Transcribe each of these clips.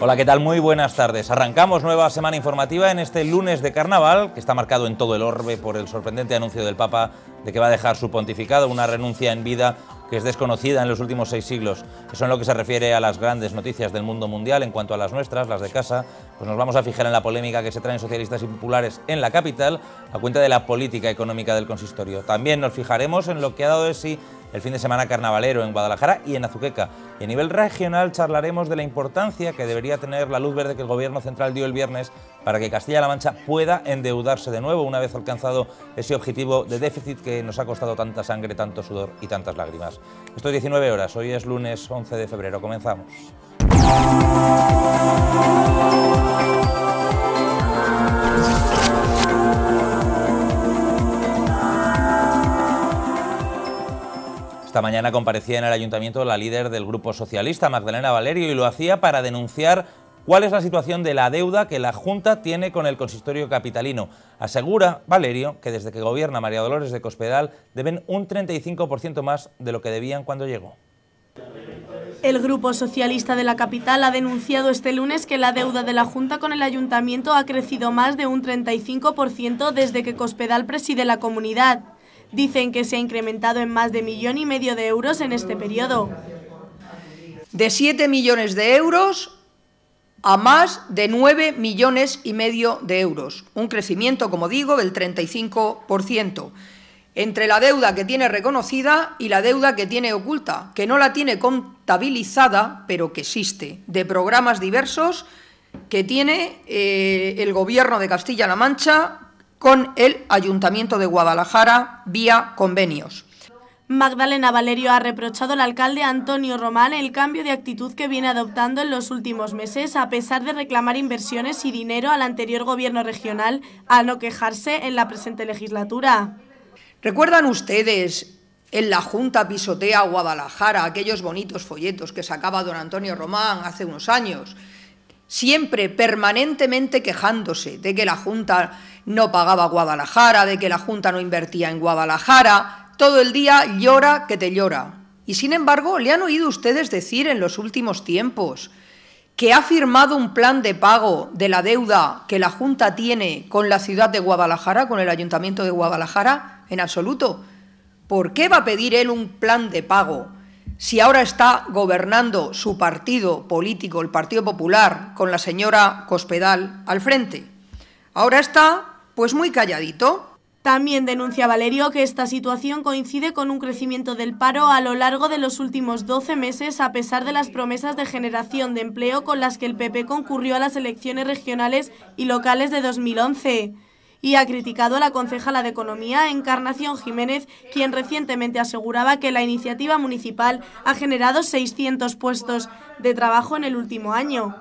Hola, ¿qué tal? Muy buenas tardes. Arrancamos nueva semana informativa en este lunes de Carnaval, que está marcado en todo el orbe por el sorprendente anuncio del Papa de que va a dejar su pontificado, una renuncia en vida que es desconocida en los últimos 6 siglos. Eso en lo que se refiere a las grandes noticias del mundo mundial. En cuanto a las nuestras, las de casa, pues nos vamos a fijar en la polémica que se traen socialistas y populares en la capital a cuenta de la política económica del consistorio. También nos fijaremos en lo que ha dado de sí el fin de semana carnavalero en Guadalajara y en Azuqueca. Y a nivel regional charlaremos de la importancia que debería tener la luz verde que el Gobierno central dio el viernes para que Castilla-La Mancha pueda endeudarse de nuevo una vez alcanzado ese objetivo de déficit que nos ha costado tanta sangre, tanto sudor y tantas lágrimas. Esto es 19 horas, hoy es lunes 11 de febrero, comenzamos. Esta mañana comparecía en el ayuntamiento la líder del Grupo Socialista, Magdalena Valerio, y lo hacía para denunciar cuál es la situación de la deuda que la Junta tiene con el consistorio capitalino. Asegura Valerio que desde que gobierna María Dolores de Cospedal deben un 35% más de lo que debían cuando llegó. El Grupo Socialista de la capital ha denunciado este lunes que la deuda de la Junta con el Ayuntamiento ha crecido más de un 35% desde que Cospedal preside la comunidad. Dicen que se ha incrementado en más de 1,5 millones de euros en este periodo. De 7 millones de euros a más de 9,5 millones de euros. Un crecimiento, como digo, del 35%. Entre la deuda que tiene reconocida y la deuda que tiene oculta, que no la tiene contabilizada, pero que existe, de programas diversos que tiene el Gobierno de Castilla-La Mancha con el Ayuntamiento de Guadalajara vía convenios. Magdalena Valerio ha reprochado al alcalde Antonio Román el cambio de actitud que viene adoptando en los últimos meses, a pesar de reclamar inversiones y dinero al anterior gobierno regional, al no quejarse en la presente legislatura. ¿Recuerdan ustedes en la Junta pisotea Guadalajara aquellos bonitos folletos que sacaba don Antonio Román hace unos años? Siempre, permanentemente quejándose de que la Junta no pagaba Guadalajara, de que la Junta no invertía en Guadalajara. Todo el día llora que te llora. Y sin embargo, ¿le han oído ustedes decir en los últimos tiempos que ha firmado un plan de pago de la deuda que la Junta tiene con la ciudad de Guadalajara, con el Ayuntamiento de Guadalajara? En absoluto. ¿Por qué va a pedir él un plan de pago si ahora está gobernando su partido político, el Partido Popular, con la señora Cospedal al frente? Ahora está, pues, muy calladito. También denuncia Valerio que esta situación coincide con un crecimiento del paro a lo largo de los últimos 12 meses, a pesar de las promesas de generación de empleo con las que el PP concurrió a las elecciones regionales y locales de 2011. Y ha criticado a la concejala de Economía, Encarnación Jiménez, quien recientemente aseguraba que la iniciativa municipal ha generado 600 puestos de trabajo en el último año.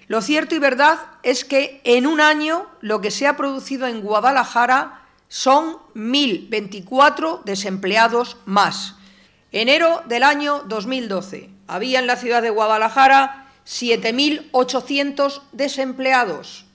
Lo cierto y verdad es que en un año lo que se ha producido en Guadalajara son 1.024 desempleados más. Enero del año 2012 había en la ciudad de Guadalajara 7.800 desempleados.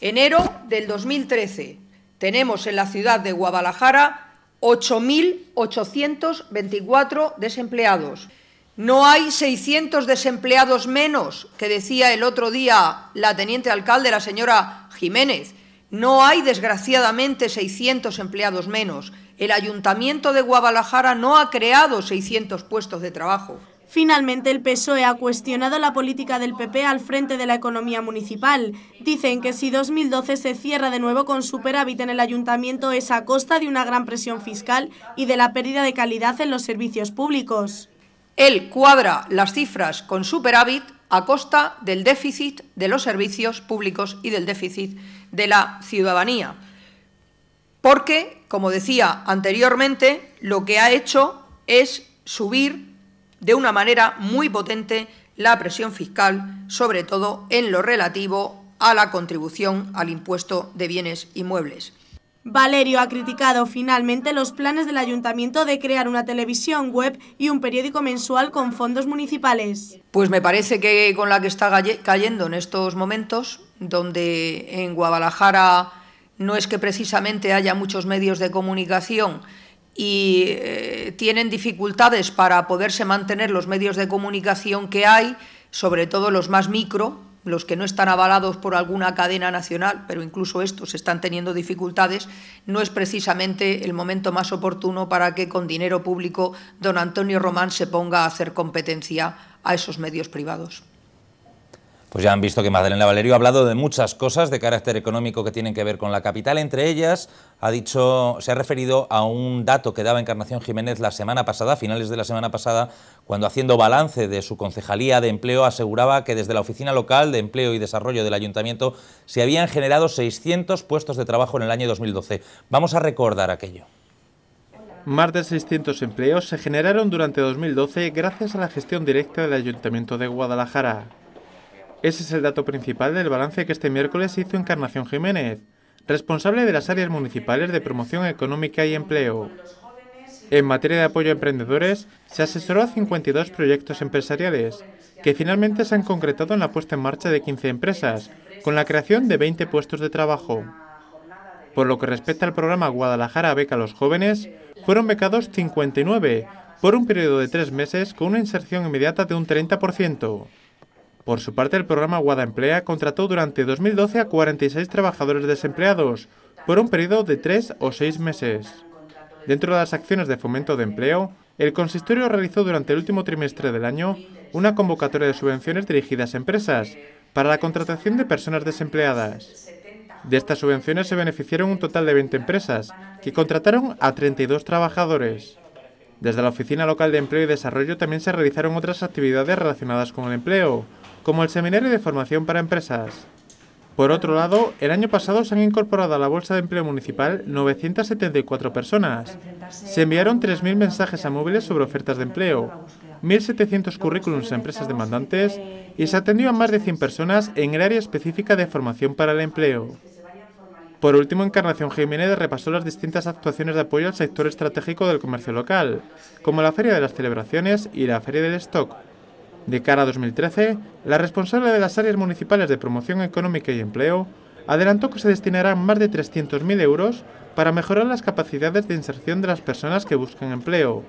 Enero del 2013 tenemos en la ciudad de Guadalajara 8.824 desempleados. No hay 600 desempleados menos, que decía el otro día la teniente alcalde, la señora Jiménez. No hay, desgraciadamente, 600 empleados menos. El Ayuntamiento de Guadalajara no ha creado 600 puestos de trabajo. Finalmente, el PSOE ha cuestionado la política del PP al frente de la economía municipal. Dicen que si 2012 se cierra de nuevo con superávit en el ayuntamiento es a costa de una gran presión fiscal y de la pérdida de calidad en los servicios públicos. Él cuadra las cifras con superávit a costa del déficit de los servicios públicos y del déficit de la ciudadanía. Porque, como decía anteriormente, lo que ha hecho es subir de una manera muy potente la presión fiscal, sobre todo en lo relativo a la contribución al impuesto de bienes inmuebles. Valerio ha criticado finalmente los planes del ayuntamiento de crear una televisión web y un periódico mensual con fondos municipales. Pues me parece que con la que está cayendo en estos momentos, donde en Guadalajara no es que precisamente haya muchos medios de comunicación y tienen dificultades para poderse mantener los medios de comunicación que hay, sobre todo los más micro, los que no están avalados por alguna cadena nacional, pero incluso estos están teniendo dificultades, no es precisamente el momento más oportuno para que con dinero público don Antonio Román se ponga a hacer competencia a esos medios privados. Pues ya han visto que Magdalena Valerio ha hablado de muchas cosas de carácter económico que tienen que ver con la capital. Entre ellas, se ha referido a un dato que daba Encarnación Jiménez la semana pasada, a finales de la semana pasada, cuando haciendo balance de su concejalía de empleo aseguraba que desde la Oficina Local de Empleo y Desarrollo del Ayuntamiento se habían generado 600 puestos de trabajo en el año 2012. Vamos a recordar aquello. Más de 600 empleos se generaron durante 2012 gracias a la gestión directa del Ayuntamiento de Guadalajara. Ese es el dato principal del balance que este miércoles hizo Encarnación Jiménez, responsable de las áreas municipales de promoción económica y empleo. En materia de apoyo a emprendedores, se asesoró a 52 proyectos empresariales, que finalmente se han concretado en la puesta en marcha de 15 empresas, con la creación de 20 puestos de trabajo. Por lo que respecta al programa Guadalajara Beca a los Jóvenes, fueron becados 59, por un periodo de 3 meses con una inserción inmediata de un 30%. Por su parte, el programa Guadaemplea contrató durante 2012 a 46 trabajadores desempleados, por un periodo de 3 o 6 meses. Dentro de las acciones de fomento de empleo, el consistorio realizó durante el último trimestre del año una convocatoria de subvenciones dirigidas a empresas para la contratación de personas desempleadas. De estas subvenciones se beneficiaron un total de 20 empresas, que contrataron a 32 trabajadores. Desde la Oficina Local de Empleo y Desarrollo también se realizaron otras actividades relacionadas con el empleo, como el Seminario de Formación para Empresas. Por otro lado, el año pasado se han incorporado a la Bolsa de Empleo Municipal 974 personas. Se enviaron 3.000 mensajes a móviles sobre ofertas de empleo, 1.700 currículums a empresas demandantes y se atendió a más de 100 personas en el área específica de formación para el empleo. Por último, Encarnación Jiménez repasó las distintas actuaciones de apoyo al sector estratégico del comercio local, como la Feria de las Celebraciones y la Feria del Stock. De cara a 2013, la responsable de las áreas municipales de promoción económica y empleo adelantó que se destinarán más de 300.000 euros para mejorar las capacidades de inserción de las personas que buscan empleo.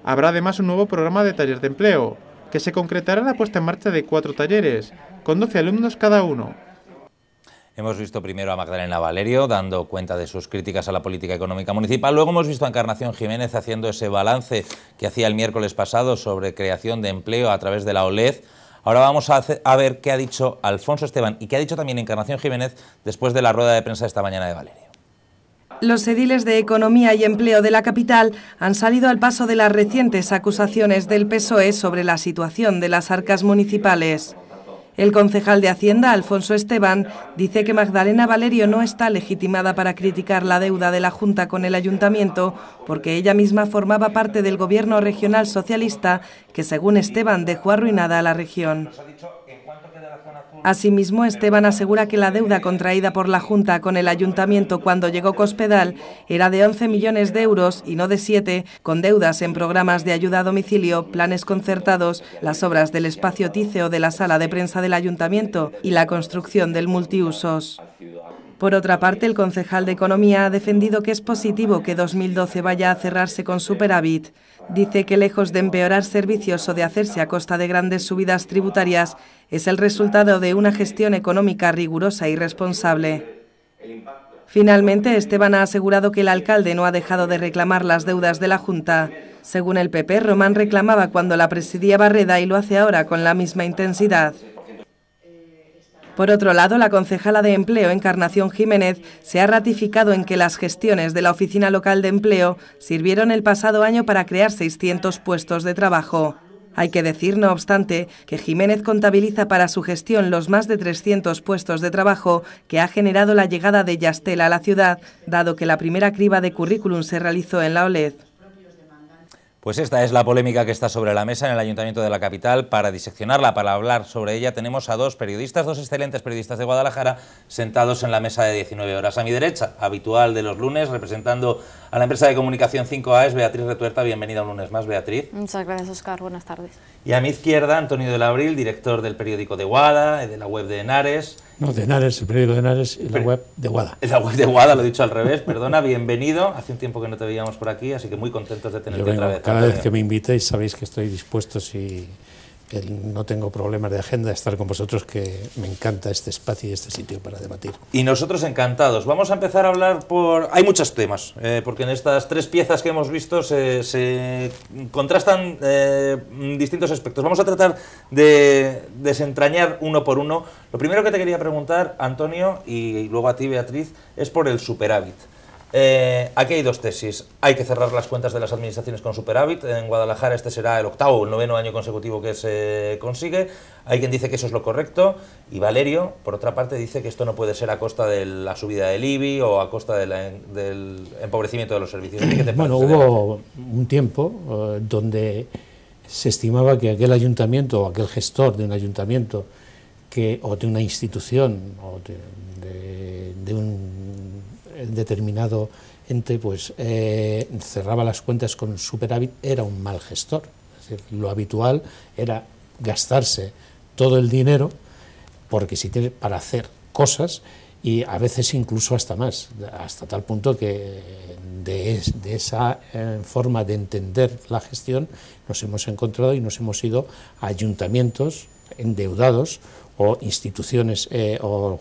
Habrá además un nuevo programa de talleres de empleo, que se concretará en la puesta en marcha de 4 talleres, con 12 alumnos cada uno. Hemos visto primero a Magdalena Valerio dando cuenta de sus críticas a la política económica municipal, luego hemos visto a Encarnación Jiménez haciendo ese balance que hacía el miércoles pasado sobre creación de empleo a través de la OLED. Ahora vamos a ver qué ha dicho Alfonso Esteban y qué ha dicho también Encarnación Jiménez después de la rueda de prensa esta mañana de Valerio. Los ediles de Economía y Empleo de la capital han salido al paso de las recientes acusaciones del PSOE sobre la situación de las arcas municipales. El concejal de Hacienda, Alfonso Esteban, dice que Magdalena Valerio no está legitimada para criticar la deuda de la Junta con el Ayuntamiento porque ella misma formaba parte del gobierno regional socialista que, según Esteban, dejó arruinada a la región. Asimismo, Esteban asegura que la deuda contraída por la Junta con el Ayuntamiento cuando llegó Cospedal era de 11 millones de euros y no de 7, con deudas en programas de ayuda a domicilio, planes concertados, las obras del espacio Ticeo de la sala de prensa del Ayuntamiento y la construcción del multiusos. Por otra parte, el concejal de Economía ha defendido que es positivo que 2012 vaya a cerrarse con superávit. Dice que lejos de empeorar servicios o de hacerse a costa de grandes subidas tributarias, es el resultado de una gestión económica rigurosa y responsable. Finalmente, Esteban ha asegurado que el alcalde no ha dejado de reclamar las deudas de la Junta. Según el PP, Román reclamaba cuando la presidía Barreda y lo hace ahora con la misma intensidad. Por otro lado, la concejala de Empleo, Encarnación Jiménez, se ha ratificado en que las gestiones de la Oficina Local de Empleo sirvieron el pasado año para crear 600 puestos de trabajo. Hay que decir, no obstante, que Jiménez contabiliza para su gestión los más de 300 puestos de trabajo que ha generado la llegada de Yastel a la ciudad, dado que la primera criba de currículum se realizó en la OLED. Pues esta es la polémica que está sobre la mesa en el Ayuntamiento de la capital. Para diseccionarla, para hablar sobre ella, tenemos a dos periodistas, dos excelentes periodistas de Guadalajara, sentados en la mesa de 19 horas. A mi derecha, habitual de los lunes, representando a la empresa de comunicación 5A, es Beatriz Retuerta. Bienvenida un lunes más, Beatriz. Muchas gracias, Óscar. Buenas tardes. Y a mi izquierda, Antonio del Abril, director del periódico de Guada, de la web de Henares. No, de Henares, el periódico de Henares y la web de Guada. La web de Guada, lo he dicho al revés, perdona, bienvenido. Hace un tiempo que no te veíamos por aquí, así que muy contentos de tenerte otra vez. Cada vez que me invitéis sabéis que estoy dispuesto, si no tengo problemas de agenda de estar con vosotros, que me encanta este espacio y este sitio para debatir. Y nosotros encantados. Vamos a empezar a hablar por... Hay muchos temas, porque en estas tres piezas que hemos visto se contrastan distintos aspectos. Vamos a tratar de desentrañar uno por uno. Lo primero que te quería preguntar, Antonio, y luego a ti, Beatriz, es por el superávit. Aquí hay dos tesis. Hay que cerrar las cuentas de las administraciones con superávit. En Guadalajara este será el 8º o el 9º año consecutivo que se consigue. Hay quien dice que eso es lo correcto, y Valerio, por otra parte, dice que esto no puede ser a costa de la subida del IBI o a costa del empobrecimiento de los servicios. ¿Qué te parece? Bueno, hubo un tiempo donde se estimaba que aquel ayuntamiento o aquel gestor de un ayuntamiento o de una institución o de un determinado ente, pues cerraba las cuentas con superávit, era un mal gestor. Es decir, lo habitual era gastarse todo el dinero porque si tiene para hacer cosas, y a veces incluso hasta más, hasta tal punto que de esa forma de entender la gestión nos hemos encontrado y nos hemos ido a ayuntamientos endeudados o instituciones o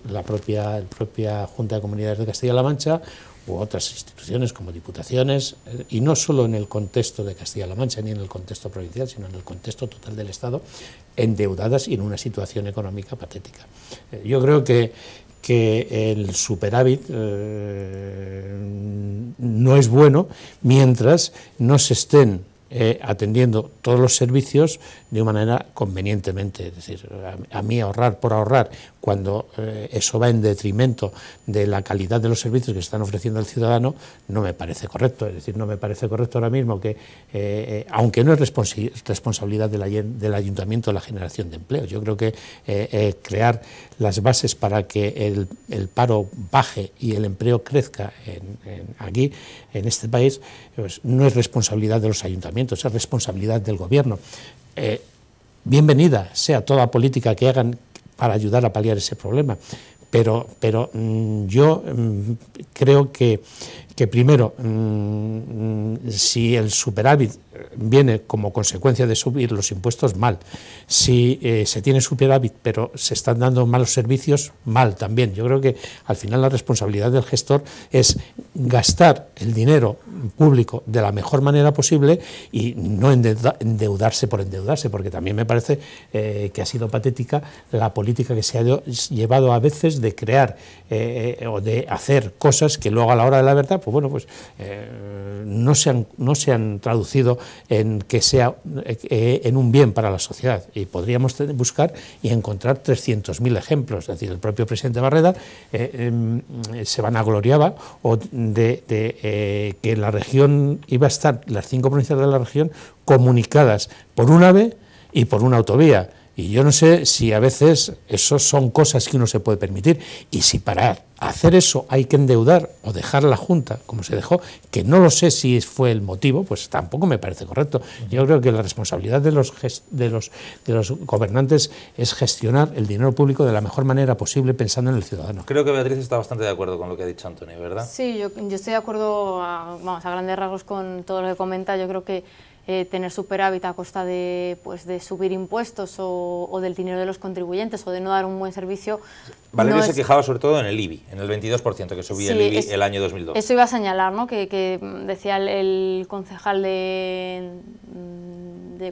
la propia Junta de Comunidades de Castilla-La Mancha u otras instituciones como diputaciones, y no solo en el contexto de Castilla-La Mancha ni en el contexto provincial, sino en el contexto total del Estado, endeudadas y en una situación económica patética. Yo creo que el superávit no es bueno mientras no se estén atendiendo todos los servicios de una manera convenientemente. Es decir, a mí ahorrar por ahorrar, cuando eso va en detrimento de la calidad de los servicios que se están ofreciendo al ciudadano, no me parece correcto. Es decir, no me parece correcto ahora mismo que, aunque no es responsabilidad del ayuntamiento la generación de empleo, yo creo que crear las bases para que el paro baje y el empleo crezca aquí, en este país, pues no es responsabilidad de los ayuntamientos, es responsabilidad del gobierno. Bienvenida sea toda política que hagan para ayudar a paliar ese problema, pero yo creo que primero, si el superávit viene como consecuencia de subir los impuestos, mal. Si se tiene superávit pero se están dando malos servicios, mal también. Yo creo que al final la responsabilidad del gestor es gastar el dinero público de la mejor manera posible y no endeudarse por endeudarse, porque también me parece que ha sido patética la política que se ha llevado a veces de crear o de hacer cosas que luego a la hora de la verdad, pues bueno, pues no se han traducido en que sea en un bien para la sociedad, y podríamos buscar y encontrar 300.000 ejemplos. Es decir, el propio presidente Barreda se vanagloriaba de que la región iba a estar, las 5 provincias de la región, comunicadas por un AVE y por una autovía. Y yo no sé si a veces eso son cosas que uno se puede permitir, y si para hacer eso hay que endeudar o dejar la Junta como se dejó, que no lo sé si fue el motivo, pues tampoco me parece correcto. Yo creo que la responsabilidad de los gobernantes es gestionar el dinero público de la mejor manera posible, pensando en el ciudadano. Creo que Beatriz está bastante de acuerdo con lo que ha dicho Antonio, ¿verdad? Sí, yo estoy de acuerdo a grandes rasgos con todo lo que comenta. Yo creo que tener superávit a costa de subir impuestos o del dinero de los contribuyentes o de no dar un buen servicio. Valerio se quejaba sobre todo en el IBI, en el 22% que subía el IBI el año 2002. Eso iba a señalar, ¿no? que decía el concejal de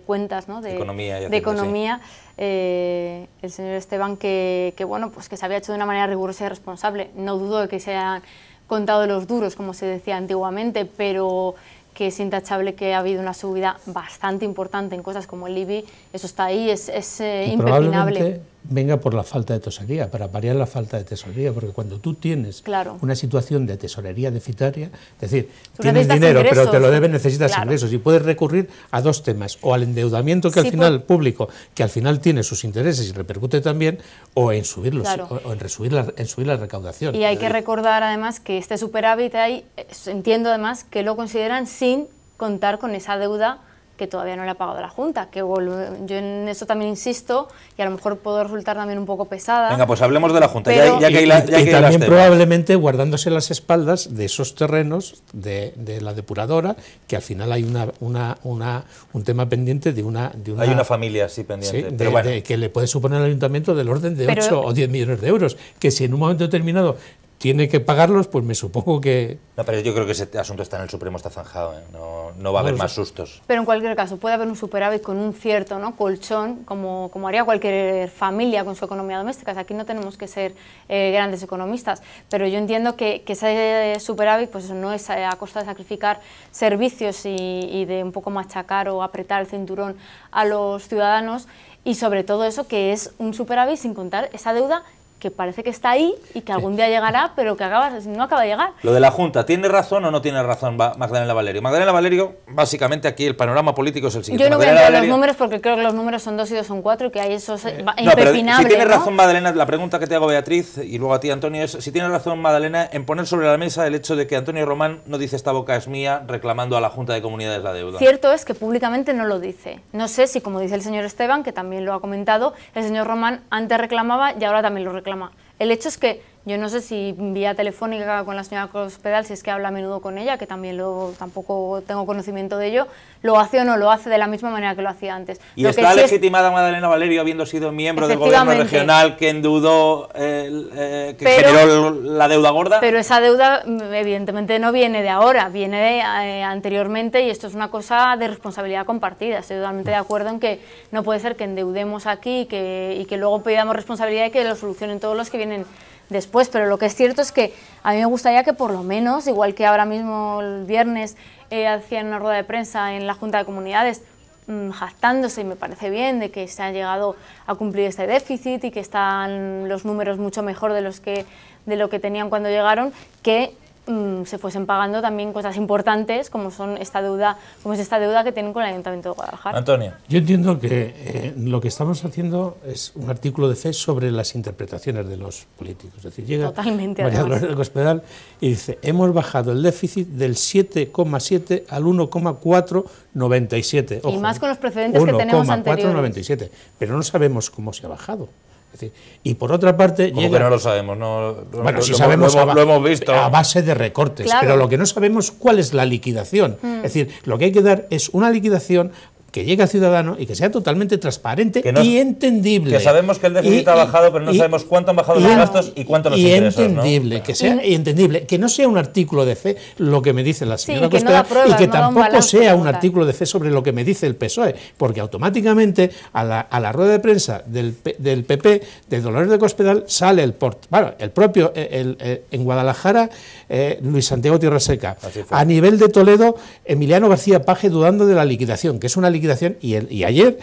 cuentas, ¿no? de economía, el señor Esteban, que bueno, pues que se había hecho de una manera rigurosa y responsable. No dudo de que se hayan contado los duros, como se decía antiguamente, pero que es intachable que ha habido una subida bastante importante en cosas como el IBI. Eso está ahí, es impepinable. Probablemente venga por la falta de tesorería, para paliar la falta de tesorería, porque cuando tú tienes una situación de tesorería deficitaria, es decir, tienes dinero, ingresos, pero te lo deben, necesitas ingresos, y puedes recurrir a dos temas: o al endeudamiento que al final público, que al final tiene sus intereses y repercute también, o en subirlos, o en subir la recaudación. Y hay que recordar además que este superávit entiendo además que lo consideran sin contar con esa deuda que todavía no le ha pagado la Junta, que yo en eso también insisto y a lo mejor puedo resultar también un poco pesada. Venga, pues hablemos de la Junta, y también probablemente guardándose las espaldas de esos terrenos de la depuradora, que al final hay un tema pendiente de una... Hay una familia, sí, pendiente. Sí, pero bueno. que le puede suponer al ayuntamiento del orden de 8 o 10 millones de euros, que si en un momento determinado tiene que pagarlos, pues me supongo que... No, pero yo creo que ese asunto está en el Supremo, está zanjado, ¿eh? No va a haber más sustos. Pero en cualquier caso, puede haber un superávit con un cierto colchón, como haría cualquier familia con su economía doméstica. Aquí no tenemos que ser grandes economistas, pero yo entiendo que ese superávit pues eso no es a costa de sacrificar servicios y de un poco machacar o apretar el cinturón a los ciudadanos, y sobre todo eso, que es un superávit sin contar esa deuda que parece que está ahí y que algún día llegará, pero que no acaba de llegar. Lo de la Junta, ¿tiene razón o no tiene razón Magdalena Valerio? Magdalena Valerio, básicamente aquí el panorama político es el siguiente. Yo no voy a entrar en los números porque creo que los números son 2 y 2 son 4 y que ahí eso es impepinable. Si tiene razón Magdalena, la pregunta que te hago, Beatriz, y luego a ti, Antonio, es si tiene razón Magdalena en poner sobre la mesa el hecho de que Antonio Román no dice esta boca es mía reclamando a la Junta de Comunidades la deuda. Cierto es que públicamente no lo dice. No sé si, como dice el señor Esteban, que también lo ha comentado, el señor Román antes reclamaba y ahora también lo reclama. El hecho es que yo no sé si vía telefónica con la señora Cospedal, si es que habla a menudo con ella, que también tampoco tengo conocimiento de ello, lo hace o no lo hace de la misma manera que lo hacía antes. ¿Y está legitimada Magdalena Valerio habiendo sido miembro del gobierno regional que endeudó, que generó la deuda gorda? Pero esa deuda evidentemente no viene de ahora, viene de anteriormente, y esto es una cosa de responsabilidad compartida. Estoy totalmente de acuerdo en que no puede ser que endeudemos aquí y que luego pidamos responsabilidad y que lo solucionen todos los que vienen después, pero lo que es cierto es que a mí me gustaría que por lo menos, igual que ahora mismo el viernes hacían una rueda de prensa en la Junta de Comunidades jactándose, y me parece bien, de que se ha llegado a cumplir este déficit y que están los números mucho mejor de lo que tenían cuando llegaron, que se fuesen pagando también cosas importantes como es esta deuda que tienen con el Ayuntamiento de Guadalajara. Antonio. Yo entiendo que lo que estamos haciendo es un artículo de fe sobre las interpretaciones de los políticos. Es decir, llega María Dolores Cospedal y dice, hemos bajado el déficit del 7,7 al 1,497. Y más con los precedentes que tenemos anteriores. 1,497, pero no sabemos cómo se ha bajado. Es decir, y por otra parte ¿Cómo que no lo sabemos? Bueno, si sabemos lo hemos visto a base de recortes, claro. Pero lo que no sabemos cuál es la liquidación. Es decir, lo que hay que dar es una liquidación que llegue al ciudadano y que sea totalmente transparente y entendible. Que sabemos que el déficit ha bajado, pero no sabemos cuánto han bajado los gastos y cuánto los ingresos. Entendible, ¿no? Que sea entendible, que no sea un artículo de fe lo que me dice la señora Cospedal, y que tampoco sea un artículo de fe sobre lo que me dice el PSOE, porque automáticamente a la rueda de prensa del PP de Dolores de Cospedal sale el propio en Guadalajara Luis Santiago Tierraseca, a nivel de Toledo Emiliano García Paje dudando de la liquidación, que es una liquidación, y ayer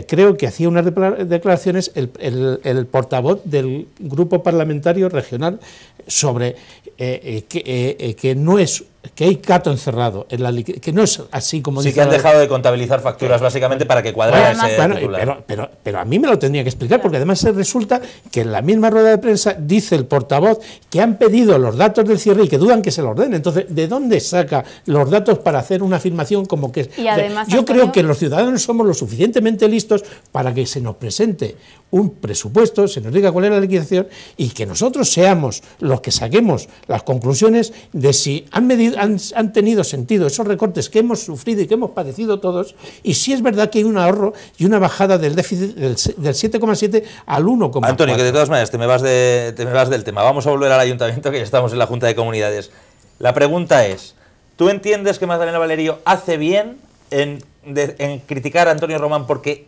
creo que hacía unas declaraciones el portavoz del grupo parlamentario regional sobre que no es, que hay gato encerrado, que no es así como dice. Sí, que han dejado de contabilizar facturas básicamente para que cuadrara ese titular. Pero a mí me lo tendría que explicar, porque además resulta que en la misma rueda de prensa dice el portavoz que han pedido los datos del cierre y que dudan que se lo ordenen. Entonces, ¿de dónde saca los datos para hacer una afirmación como que... Y además, yo creo que los ciudadanos somos lo suficientemente listos para que se nos presente un presupuesto, se nos diga cuál es la liquidación y que nosotros seamos los que saquemos las conclusiones de si han tenido sentido esos recortes que hemos sufrido y que hemos padecido todos, y si es verdad que hay un ahorro y una bajada del déficit del 7,7 al 1,4. Antonio, que de todas maneras te me vas del tema. Vamos a volver al ayuntamiento, que ya estamos en la Junta de Comunidades. La pregunta es, ¿tú entiendes que Magdalena Valerio hace bien en criticar a Antonio Román porque,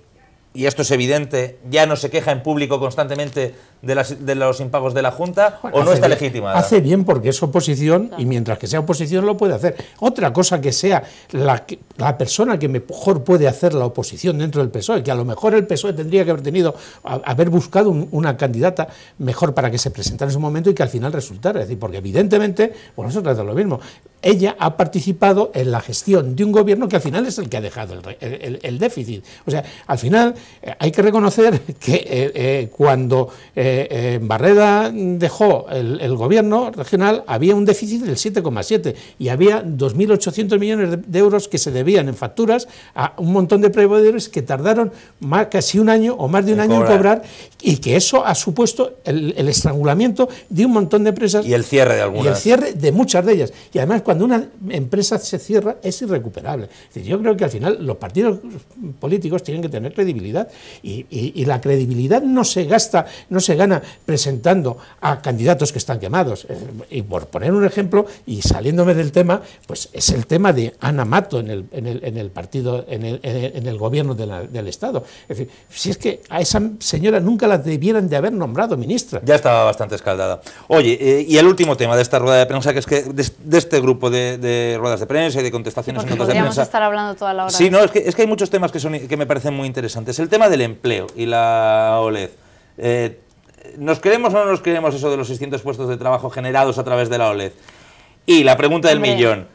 y esto es evidente, ya no se queja en público constantemente de los impagos de la Junta, o no está legitimada? Hace bien porque es oposición, y mientras que sea oposición lo puede hacer. Otra cosa que sea la persona que mejor puede hacer la oposición dentro del PSOE, que a lo mejor el PSOE tendría que haber buscado una candidata mejor para que se presentara en su momento y que al final resultara. Es decir, porque evidentemente, bueno, eso trata lo mismo. Ella ha participado en la gestión de un gobierno que al final es el que ha dejado el déficit. O sea, al final hay que reconocer que cuando en Barreda dejó el gobierno regional, había un déficit del 7,7 y había 2.800 millones de euros que se debían en facturas a un montón de proveedores que tardaron casi un año o más de un año en cobrar, y que eso ha supuesto el estrangulamiento de un montón de empresas. Y el cierre de algunas. Y el cierre de muchas de ellas. Y además, cuando una empresa se cierra, es irrecuperable. Es decir, yo creo que al final los partidos políticos tienen que tener credibilidad, y la credibilidad no se gana presentando a candidatos que están quemados. Y por poner un ejemplo, y saliéndome del tema, pues es el tema de Ana Mato en el partido, en el gobierno del Estado. Es decir, si es que a esa señora nunca la debieran de haber nombrado ministra. Ya estaba bastante escaldada. Oye, y el último tema de esta rueda de prensa, que es que de este grupo de ruedas de prensa y de contestaciones en notas de prensa... Podríamos estar hablando toda la hora. Sí, no, es que hay muchos temas que me parecen muy interesantes. El tema del empleo y la OLED. ¿Nos creemos o no nos creemos eso de los 600 puestos de trabajo generados a través de la OLED? Y la pregunta del millón,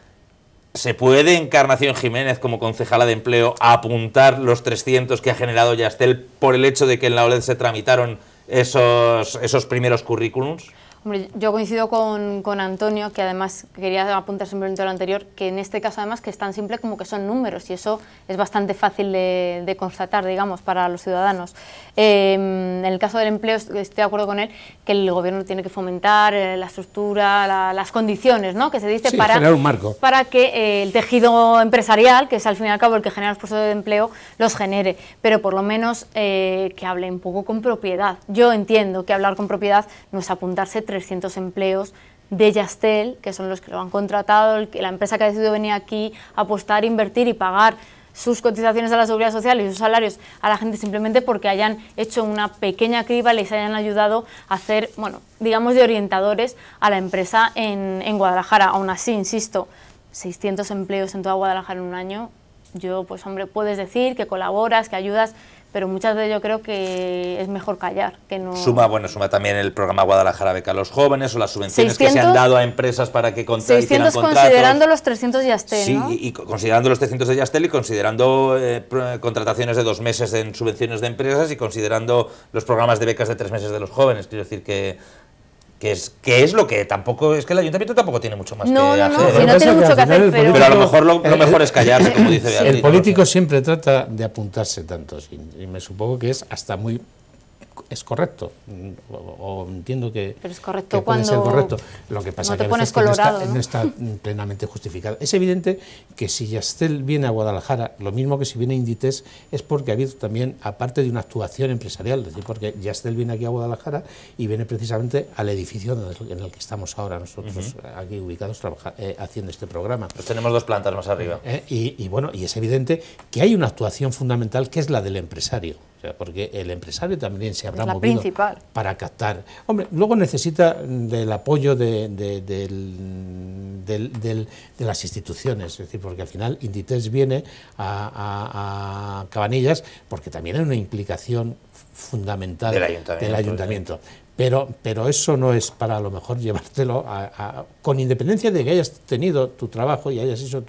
¿se puede Encarnación Jiménez, como concejala de empleo, apuntar los 300 que ha generado Yastel por el hecho de que en la OLED se tramitaron esos primeros currículums? Hombre, yo coincido con Antonio, que además quería apuntar simplemente a lo anterior, que en este caso además que es tan simple como que son números, y eso es bastante fácil de constatar, digamos, para los ciudadanos. En el caso del empleo estoy de acuerdo con él, que el gobierno tiene que fomentar la estructura, las condiciones, ¿no?, que se dice, para generar un marco, para que el tejido empresarial, que es al fin y al cabo el que genera los puestos de empleo, los genere, pero por lo menos que hable un poco con propiedad. Yo entiendo que hablar con propiedad no es apuntarse 300 empleos de Yastel, que son los que lo han contratado, la empresa que ha decidido venir aquí a apostar, invertir y pagar sus cotizaciones a la Seguridad Social y sus salarios a la gente simplemente porque hayan hecho una pequeña criba y les hayan ayudado a hacer, bueno, digamos, de orientadores a la empresa en Guadalajara. Aún así, insisto, 600 empleos en toda Guadalajara en un año, yo, pues hombre, puedes decir que colaboras, que ayudas, pero muchas veces yo creo que es mejor callar, que no... Suma también el programa Guadalajara Beca a los Jóvenes, o las subvenciones 600, que se han dado a empresas para que hicieran contratos. Considerando los 300 de Yastel, sí, ¿no? y considerando los 300 de Yastel, y considerando contrataciones de 2 meses en subvenciones de empresas, y considerando los programas de becas de 3 meses de los jóvenes. Quiero decir que es lo que tampoco... Es que el ayuntamiento tampoco tiene mucho más que hacer. No, si no tiene mucho que hacer, pero a lo mejor lo mejor es callarse, como dice Beatriz. El político siempre trata de apuntarse tantos, y me supongo que es hasta muy... Es correcto, o entiendo que, pero es correcto que puede ser correcto. Lo que pasa no que, no está plenamente justificado. Es evidente que si Yastel viene a Guadalajara, lo mismo que si viene Inditex, es porque ha habido también, aparte de una actuación empresarial, es decir, porque Yastel viene aquí a Guadalajara y viene precisamente al edificio en el que estamos ahora nosotros, aquí ubicados, haciendo este programa. Pues tenemos 2 plantas más arriba. Y bueno, y es evidente que hay una actuación fundamental, que es la del empresario. O sea, porque el empresario también se habrá movido para captar. Hombre, luego necesita del apoyo de las instituciones, es decir, porque al final Inditex viene a Cabanillas porque también hay una implicación fundamental del ayuntamiento. Pero eso no es para a lo mejor llevártelo con independencia de que hayas tenido tu trabajo y hayas hecho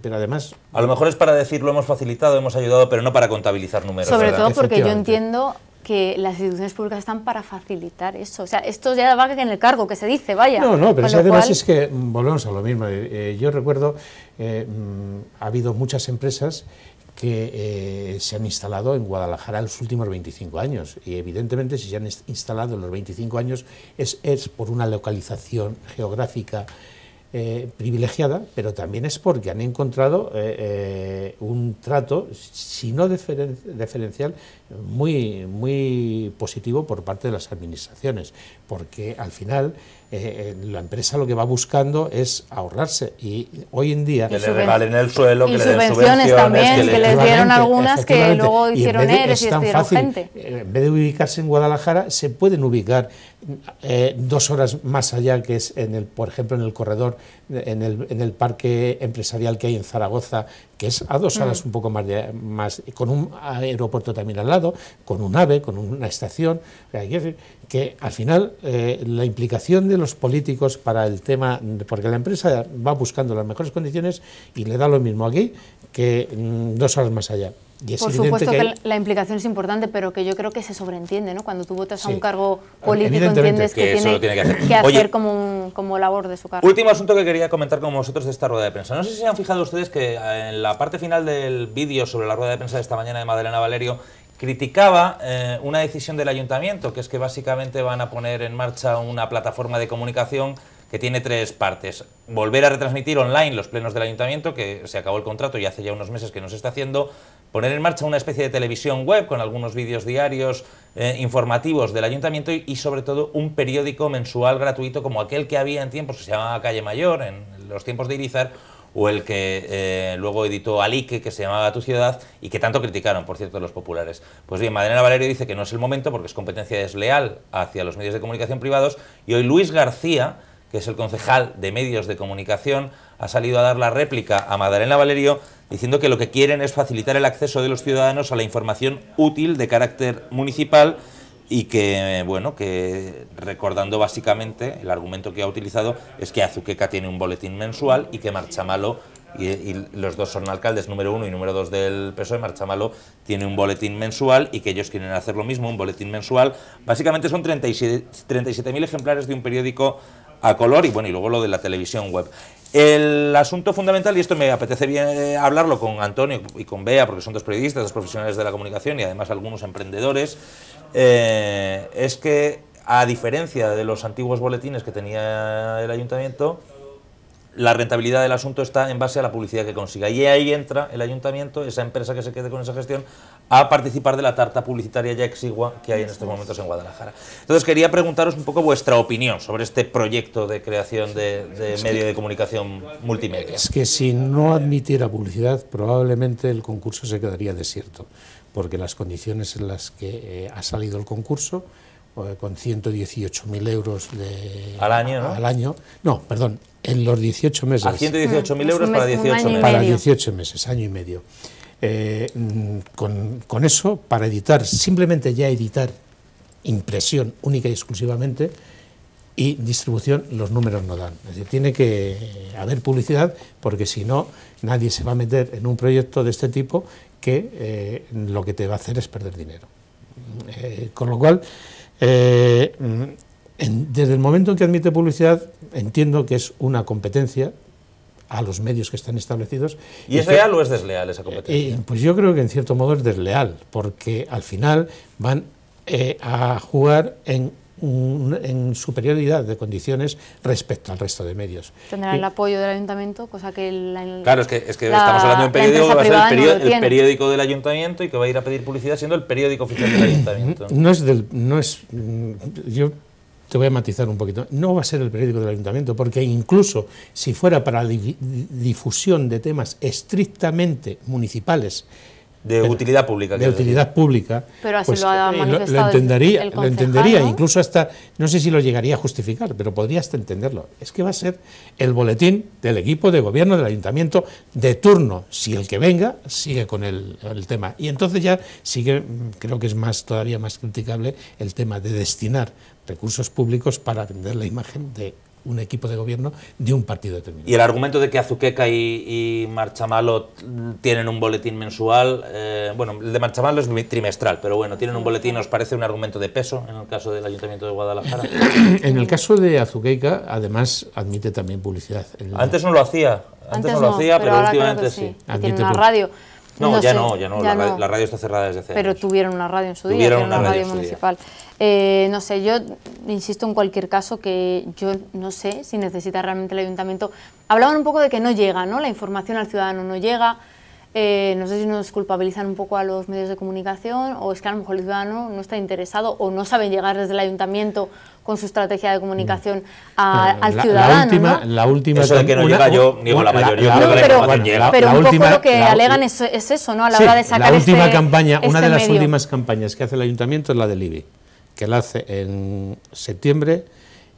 pero además... A lo mejor es para decir, lo hemos facilitado, hemos ayudado, pero no para contabilizar números. Sobre todo porque yo entiendo que las instituciones públicas están para facilitar eso. O sea, esto ya va en el cargo, que se dice, vaya. No, pero además es que volvemos a lo mismo. Yo recuerdo, ha habido muchas empresas que se han instalado en Guadalajara en los últimos 25 años, y evidentemente si se han instalado en los 25 años es por una localización geográfica privilegiada, pero también es porque han encontrado un trato, si no diferencial, muy positivo por parte de las administraciones, porque al final la empresa lo que va buscando es ahorrarse, y hoy en día... Que le regalen el suelo, que le den subvenciones también, que les dieron algunas que luego hicieron ERES y despidieron gente. En vez de ubicarse en Guadalajara, se pueden ubicar 2 horas más allá, que es por ejemplo en el corredor, en el parque empresarial que hay en Zaragoza, que es a 2 horas un poco más, con un aeropuerto también al lado, con un AVE, con una estación. Que al final la implicación de los políticos para el tema, porque la empresa va buscando las mejores condiciones y le da lo mismo aquí que 2 horas más allá. Y es por supuesto que la implicación es importante, pero que yo creo que se sobreentiende, ¿no? Cuando tú votas a un cargo político, entiendes que tiene que hacer como labor de su cargo. Último asunto que quería comentar con vosotros de esta rueda de prensa. No sé si se han fijado ustedes que en la parte final del vídeo sobre la rueda de prensa de esta mañana de Madalena Valerio criticaba una decisión del ayuntamiento, que es que básicamente van a poner en marcha una plataforma de comunicación que tiene 3 partes. Volver a retransmitir online los plenos del ayuntamiento, que se acabó el contrato y hace ya unos meses que no se está haciendo. Poner en marcha una especie de televisión web con algunos vídeos diarios informativos del ayuntamiento y sobre todo un periódico mensual gratuito como aquel que había en tiempos que se llamaba Calle Mayor, en los tiempos de Irizar, o el que luego editó Alique, que se llamaba Tu Ciudad, y que tanto criticaron, por cierto, los populares. Pues bien, Madalena Valerio dice que no es el momento porque es competencia desleal hacia los medios de comunicación privados, y hoy Luis García, que es el concejal de medios de comunicación, ha salido a dar la réplica a Madalena Valerio diciendo que lo que quieren es facilitar el acceso de los ciudadanos a la información útil de carácter municipal y que, bueno, que recordando básicamente el argumento que ha utilizado es que Azuqueca tiene un boletín mensual y que Marchamalo, y los dos son alcaldes número 1 y número 2 del PSOE, Marchamalo tiene un boletín mensual y que ellos quieren hacer lo mismo, un boletín mensual. Básicamente son 37.000 ejemplares de un periódico a color y bueno, y luego lo de la televisión web. El asunto fundamental, y esto me apetece bien hablarlo con Antonio y con Bea, porque son 2 periodistas, 2 profesionales de la comunicación y además algunos emprendedores, es que a diferencia de los antiguos boletines que tenía el ayuntamiento, la rentabilidad del asunto está en base a la publicidad que consiga. Y ahí entra el ayuntamiento, esa empresa que se quede con esa gestión, a participar de la tarta publicitaria ya exigua que hay en estos momentos en Guadalajara. Entonces quería preguntaros un poco vuestra opinión sobre este proyecto de creación de medio de comunicación multimedia. Es que si no admitiera publicidad, probablemente el concurso se quedaría desierto, porque las condiciones en las que ha salido el concurso, con 118.000 euros al año, ¿no? Al año, no, perdón, en los 18 meses. A 118.000 euros para 18 meses. Para 18 meses, año y medio. Con eso, para editar, simplemente ya editar impresión única y exclusivamente y distribución, los números no dan. Es decir, tiene que haber publicidad porque si no, nadie se va a meter en un proyecto de este tipo que lo que te va a hacer es perder dinero. Con lo cual, desde el momento en que admite publicidad, entiendo que es una competencia a los medios que están establecidos. ¿Y es real o es desleal esa competencia? Pues yo creo que en cierto modo es desleal, porque al final van a jugar en superioridad de condiciones respecto al resto de medios. Tendrá el apoyo del ayuntamiento, cosa que... Claro, es que estamos hablando de un periódico que va a ser el periódico del ayuntamiento y que va a ir a pedir publicidad siendo el periódico oficial del ayuntamiento. Yo te voy a matizar un poquito. No va a ser el periódico del ayuntamiento, porque incluso si fuera para la difusión de temas estrictamente municipales, de utilidad pública. De utilidad pública, pero así pues, lo ha manifestado lo entendería, ¿no? Incluso hasta, no sé si lo llegaría a justificar, pero podría hasta entenderlo. Es que va a ser el boletín del equipo de gobierno del ayuntamiento de turno, si el que venga sigue con el tema. Y entonces ya sigue, creo que es todavía más criticable el tema de destinar recursos públicos para vender la imagen de un equipo de gobierno de un partido determinado. Y el argumento de que Azuqueca y Marchamalo tienen un boletín mensual, bueno, el de Marchamalo es trimestral, pero bueno, tienen un boletín, ¿os parece un argumento de peso en el caso del Ayuntamiento de Guadalajara? En el caso de Azuqueca, además, admite también publicidad. Antes no lo hacía, pero últimamente sí. Tiene una radio. No, ya no. La radio está cerrada desde hace Pero años. Tuvieron una radio en su día, tuvieron una radio municipal. No sé, yo insisto en cualquier caso que yo no sé si necesita realmente el ayuntamiento. Hablaban un poco de que no llega, ¿no? La información al ciudadano no llega. No sé si nos culpabilizan un poco a los medios de comunicación o es que a lo mejor el ciudadano no está interesado o no sabe llegar desde el ayuntamiento con su estrategia de comunicación al ciudadano. La última eso de que no llega, yo niego la mayoría. Pero un poco lo que alegan es eso, ¿no? A la hora de sacar la última campaña, una de las últimas campañas que hace el ayuntamiento es la del IBI, que la hace en septiembre.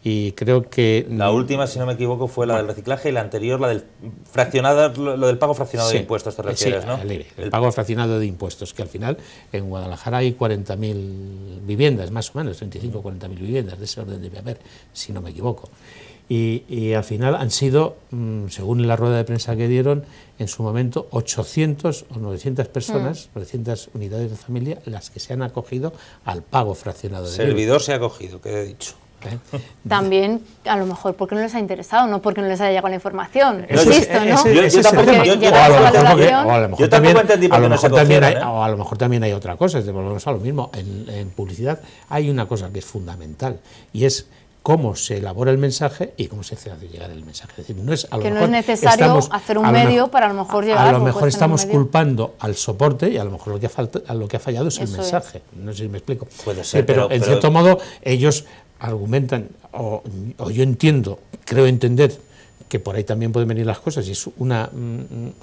Y creo que... La última, si no me equivoco, fue la del reciclaje y la anterior, la del fraccionado, lo del pago fraccionado de impuestos, te refieres, ¿no? El pago fraccionado de impuestos, que al final en Guadalajara hay 40.000 viviendas, más o menos, 35 o 40.000 viviendas, de ese orden debe haber, si no me equivoco. y al final han sido, según la rueda de prensa que dieron, en su momento 800 o 900 personas, 900 unidades de familia, las que se han acogido al pago fraccionado de servidor IVA. Se ha acogido, que he dicho. También, a lo mejor, porque no les ha interesado, no porque no les haya llegado la información. Insisto, ¿no? O a lo mejor también hay otra cosa, volvemos a lo mismo. En publicidad hay una cosa que es fundamental, y es cómo se elabora el mensaje y cómo se hace llegar el mensaje. Es decir, no es, que no es necesario hacer un medio para a lo mejor llegar. A lo mejor estamos culpando al soporte y a lo mejor lo que ha fallado es el mensaje. No sé si me explico. Puede ser, pero en cierto modo ellos argumentan, o yo entiendo, creo entender, que por ahí también pueden venir las cosas, y es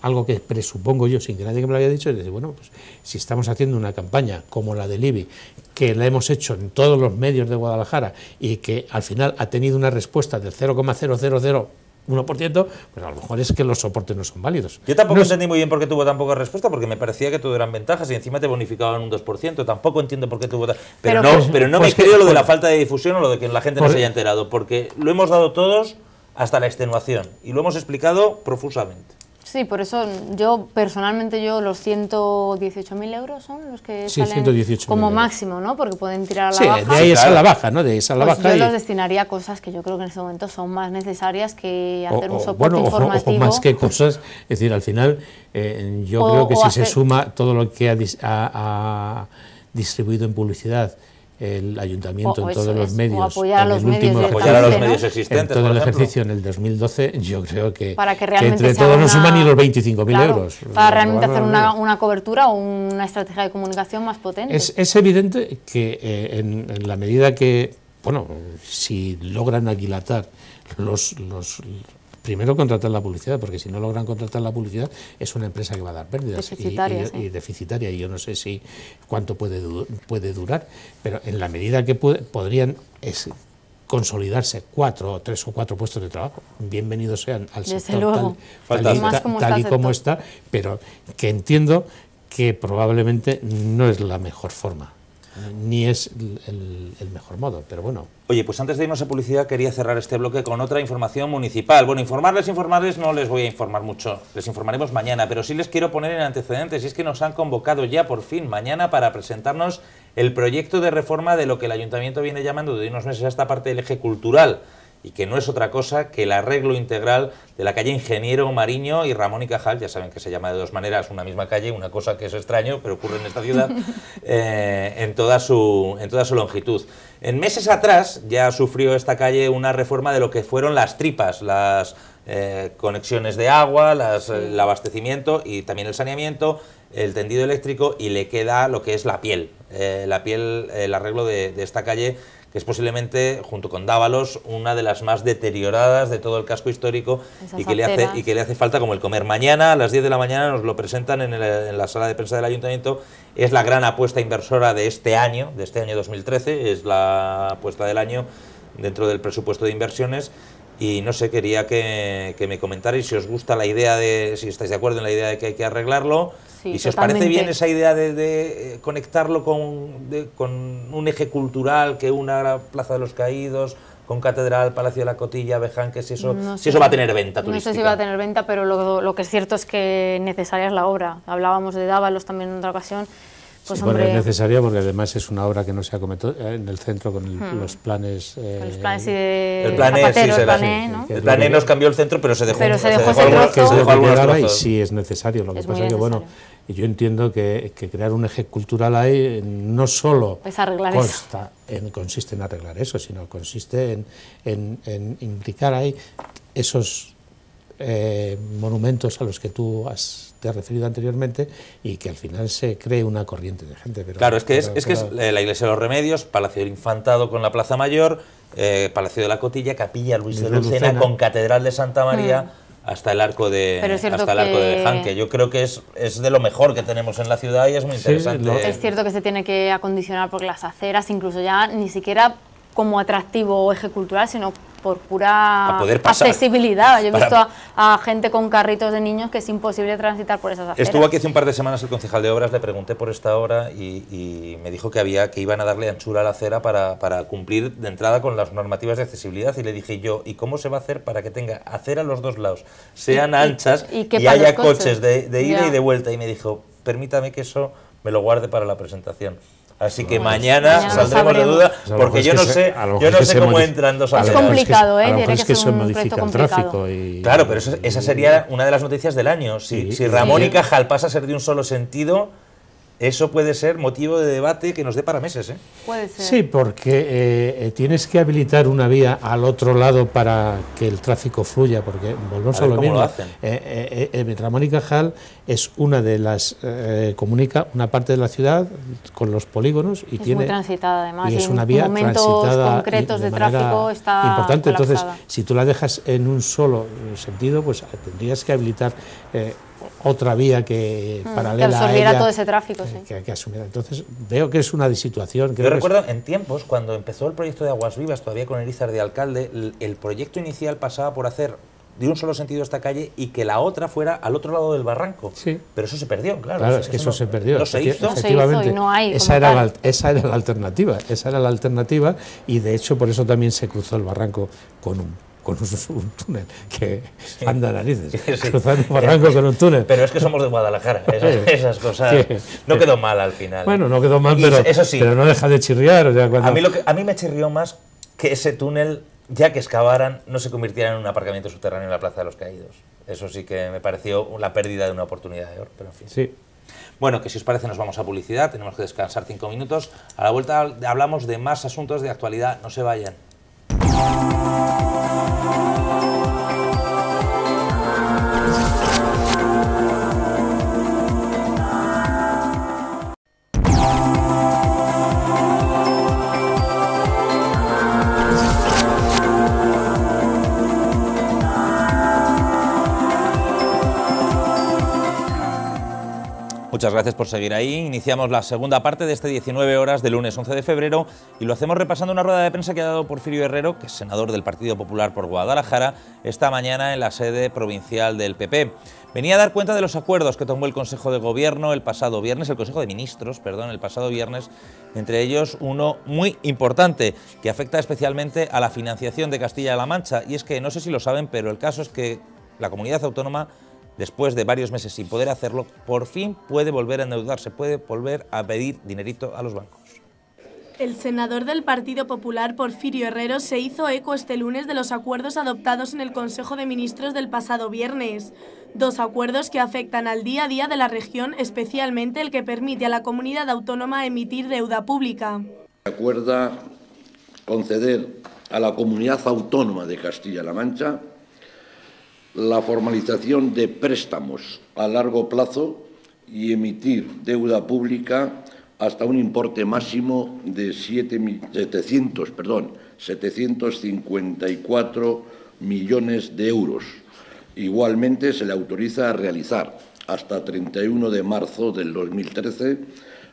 algo que presupongo yo, sin que nadie me lo haya dicho, es decir, bueno, pues si estamos haciendo una campaña como la del IBI, que la hemos hecho en todos los medios de Guadalajara y que al final ha tenido una respuesta del 0,0001%, pues a lo mejor es que los soportes no son válidos. Yo tampoco entendí muy bien por qué tuvo tan poca respuesta, porque me parecía que todo eran ventajas y encima te bonificaban un 2%, tampoco entiendo por qué tuvo pero no me creo lo de la falta de difusión o lo de que la gente no se haya enterado, porque lo hemos dado todos hasta la extenuación y lo hemos explicado profusamente. Sí, por eso yo personalmente los 118.000 euros son los que sí, salen como máximo, ¿no? Porque pueden tirar a la baja. De ahí es a la baja, ¿no? De ahí es a la baja. Yo los destinaría a cosas que yo creo que en ese momento son más necesarias que hacer un soporte informativo. O más que cosas, es decir, al final yo creo que si se suma todo lo que ha distribuido en publicidad el ayuntamiento en todos los medios, apoyar a los medios existentes, en todo el ejercicio en el 2012, yo creo que realmente entre todos no suman ni los 25.000 euros. Para realmente hacer una cobertura o una estrategia de comunicación más potente. Es evidente que en la medida que, bueno, si logran aquilatar primero contratar la publicidad, porque si no logran contratar la publicidad es una empresa que va a dar pérdidas y deficitaria, y yo no sé si cuánto puede durar, pero en la medida que podrían consolidarse 3 o 4 puestos de trabajo, bienvenidos sean al sector tal y como está, pero que entiendo que probablemente no es la mejor forma, ni es el mejor modo, pero bueno. Oye, pues antes de irnos a publicidad quería cerrar este bloque con otra información municipal. Bueno, informarles no les voy a informar mucho, les informaremos mañana, pero sí les quiero poner en antecedentes, y es que nos han convocado ya por fin mañana para presentarnos el proyecto de reforma de lo que el Ayuntamiento viene llamando de unos meses a esta parte del eje cultural, y que no es otra cosa que el arreglo integral de la calle Ingeniero Mariño y Ramón y Cajal. Ya saben que se llama de dos maneras una misma calle, una cosa que es extraño, pero ocurre en esta ciudad, en toda su longitud. En meses atrás ya sufrió esta calle una reforma de lo que fueron las tripas, las conexiones de agua, el abastecimiento y también el saneamiento, el tendido eléctrico, y le queda lo que es la piel, el arreglo de esta calle, que es posiblemente, junto con Dávalos, una de las más deterioradas de todo el casco histórico y que le hace falta como el comer. Mañana a las 10 de la mañana nos lo presentan en la sala de prensa del Ayuntamiento. Es la gran apuesta inversora de este año 2013, es la apuesta del año dentro del presupuesto de inversiones. Y no sé, quería que me comentarais si os gusta la idea si estáis de acuerdo en la idea de que hay que arreglarlo, sí, y si os parece bien esa idea de conectarlo con un eje cultural que una la Plaza de los Caídos, con Catedral, Palacio de la Cotilla, Bejanque, si eso va a tener venta turística. No sé si va a tener venta, pero lo que es cierto es que necesaria es la obra. Hablábamos de Dávalos también en otra ocasión. Pues, sí, bueno, es necesario porque además es una obra que no se ha cometido en el centro con los planes. Los planes y de el plané, Zapatero, sí, el plané, ¿no? El plané nos cambió el centro, pero se dejó ese trozo. Y sí es necesario. Lo que pasa es que, bueno, yo entiendo que crear un eje cultural ahí no solo consiste en arreglar eso, sino consiste en implicar ahí esos monumentos a los que tú te has referido anteriormente, y que al final se cree una corriente de gente. Claro, es que es la Iglesia de los Remedios, Palacio del Infantado con la Plaza Mayor, Palacio de la Cotilla, Capilla Luis de Lucena con Catedral de Santa María, hasta el arco de Bejanque. Yo creo que es de lo mejor que tenemos en la ciudad y es muy interesante. Es cierto que se tiene que acondicionar porque las aceras, incluso ya ni siquiera como atractivo o eje cultural, sino por pura accesibilidad. Yo he visto a gente con carritos de niños que es imposible transitar por esas aceras. Estuvo aquí hace un par de semanas el concejal de Obras, le pregunté por esta obra y me dijo que iban a darle anchura a la acera para cumplir de entrada con las normativas de accesibilidad, y le dije yo, ¿y cómo se va a hacer para que tenga acera a los dos lados, sean anchas y haya coches de ida y de vuelta? Y me dijo, permítame que eso me lo guarde para la presentación. Así que mañana saldremos de duda, porque yo no sé cómo entran dos aceras. Es complicado, tiene que ser un proyecto complicado. Claro, pero esa sería una de las noticias del año. Si Ramón y Cajal pasa a ser de un solo sentido, eso puede ser motivo de debate que nos dé para meses, ¿eh? Puede ser. Sí, porque tienes que habilitar una vía al otro lado para que el tráfico fluya, porque volvemos a lo mismo. Ramón y Cajal es una de las comunica una parte de la ciudad con los polígonos y es muy transitada, además, y es una vía transitada concretos de tráfico está importante. colapsada. Entonces, si tú la dejas en un solo sentido, pues tendrías que habilitar otra vía que paralela que absorbiera a ella, todo ese tráfico, que asumiera. Entonces veo que es una situación. Yo recuerdo en tiempos cuando empezó el proyecto de Aguas Vivas, todavía con Elízar de alcalde, el proyecto inicial pasaba por hacer de un solo sentido esta calle y que la otra fuera al otro lado del barranco. Sí. Pero eso se perdió, claro. Claro, es que eso se perdió. No se hizo. Efectivamente, y no hay esa era la alternativa, y de hecho por eso también se cruzó el barranco con un túnel que anda narices, cruzar un barranco con un túnel. Pero es que somos de Guadalajara, esas cosas no quedó mal al final. Bueno, no quedó mal, pero no deja de chirriar. O sea, a mí me chirrió más que ese túnel, ya que excavaran, no se convirtiera en un aparcamiento subterráneo en la Plaza de los Caídos. Eso sí que me pareció la pérdida de una oportunidad de oro, pero en fin. Sí. Bueno, que si os parece nos vamos a publicidad, tenemos que descansar 5 minutos. A la vuelta hablamos de más asuntos de actualidad, no se vayan. Muchas gracias por seguir ahí. Iniciamos la segunda parte de este 19 horas del lunes 11 de febrero y lo hacemos repasando una rueda de prensa que ha dado Porfirio Herrero, que es senador del Partido Popular por Guadalajara, esta mañana en la sede provincial del PP. Venía a dar cuenta de los acuerdos que tomó el Consejo de Gobierno el pasado viernes, el Consejo de Ministros, perdón, el pasado viernes, entre ellos uno muy importante que afecta especialmente a la financiación de Castilla-La Mancha. Y es que, no sé si lo saben, pero el caso es que la comunidad autónoma, después de varios meses sin poder hacerlo, por fin puede volver a endeudarse, puede volver a pedir dinerito a los bancos. El senador del Partido Popular, Porfirio Herrero, se hizo eco este lunes de los acuerdos adoptados en el Consejo de Ministros del pasado viernes. 2 acuerdos que afectan al día a día de la región, especialmente el que permite a la comunidad autónoma emitir deuda pública. Se acuerda conceder a la comunidad autónoma de Castilla-La Mancha la formalización de préstamos a largo plazo y emitir deuda pública hasta un importe máximo de 754 millones de euros. Igualmente se le autoriza a realizar hasta 31 de marzo del 2013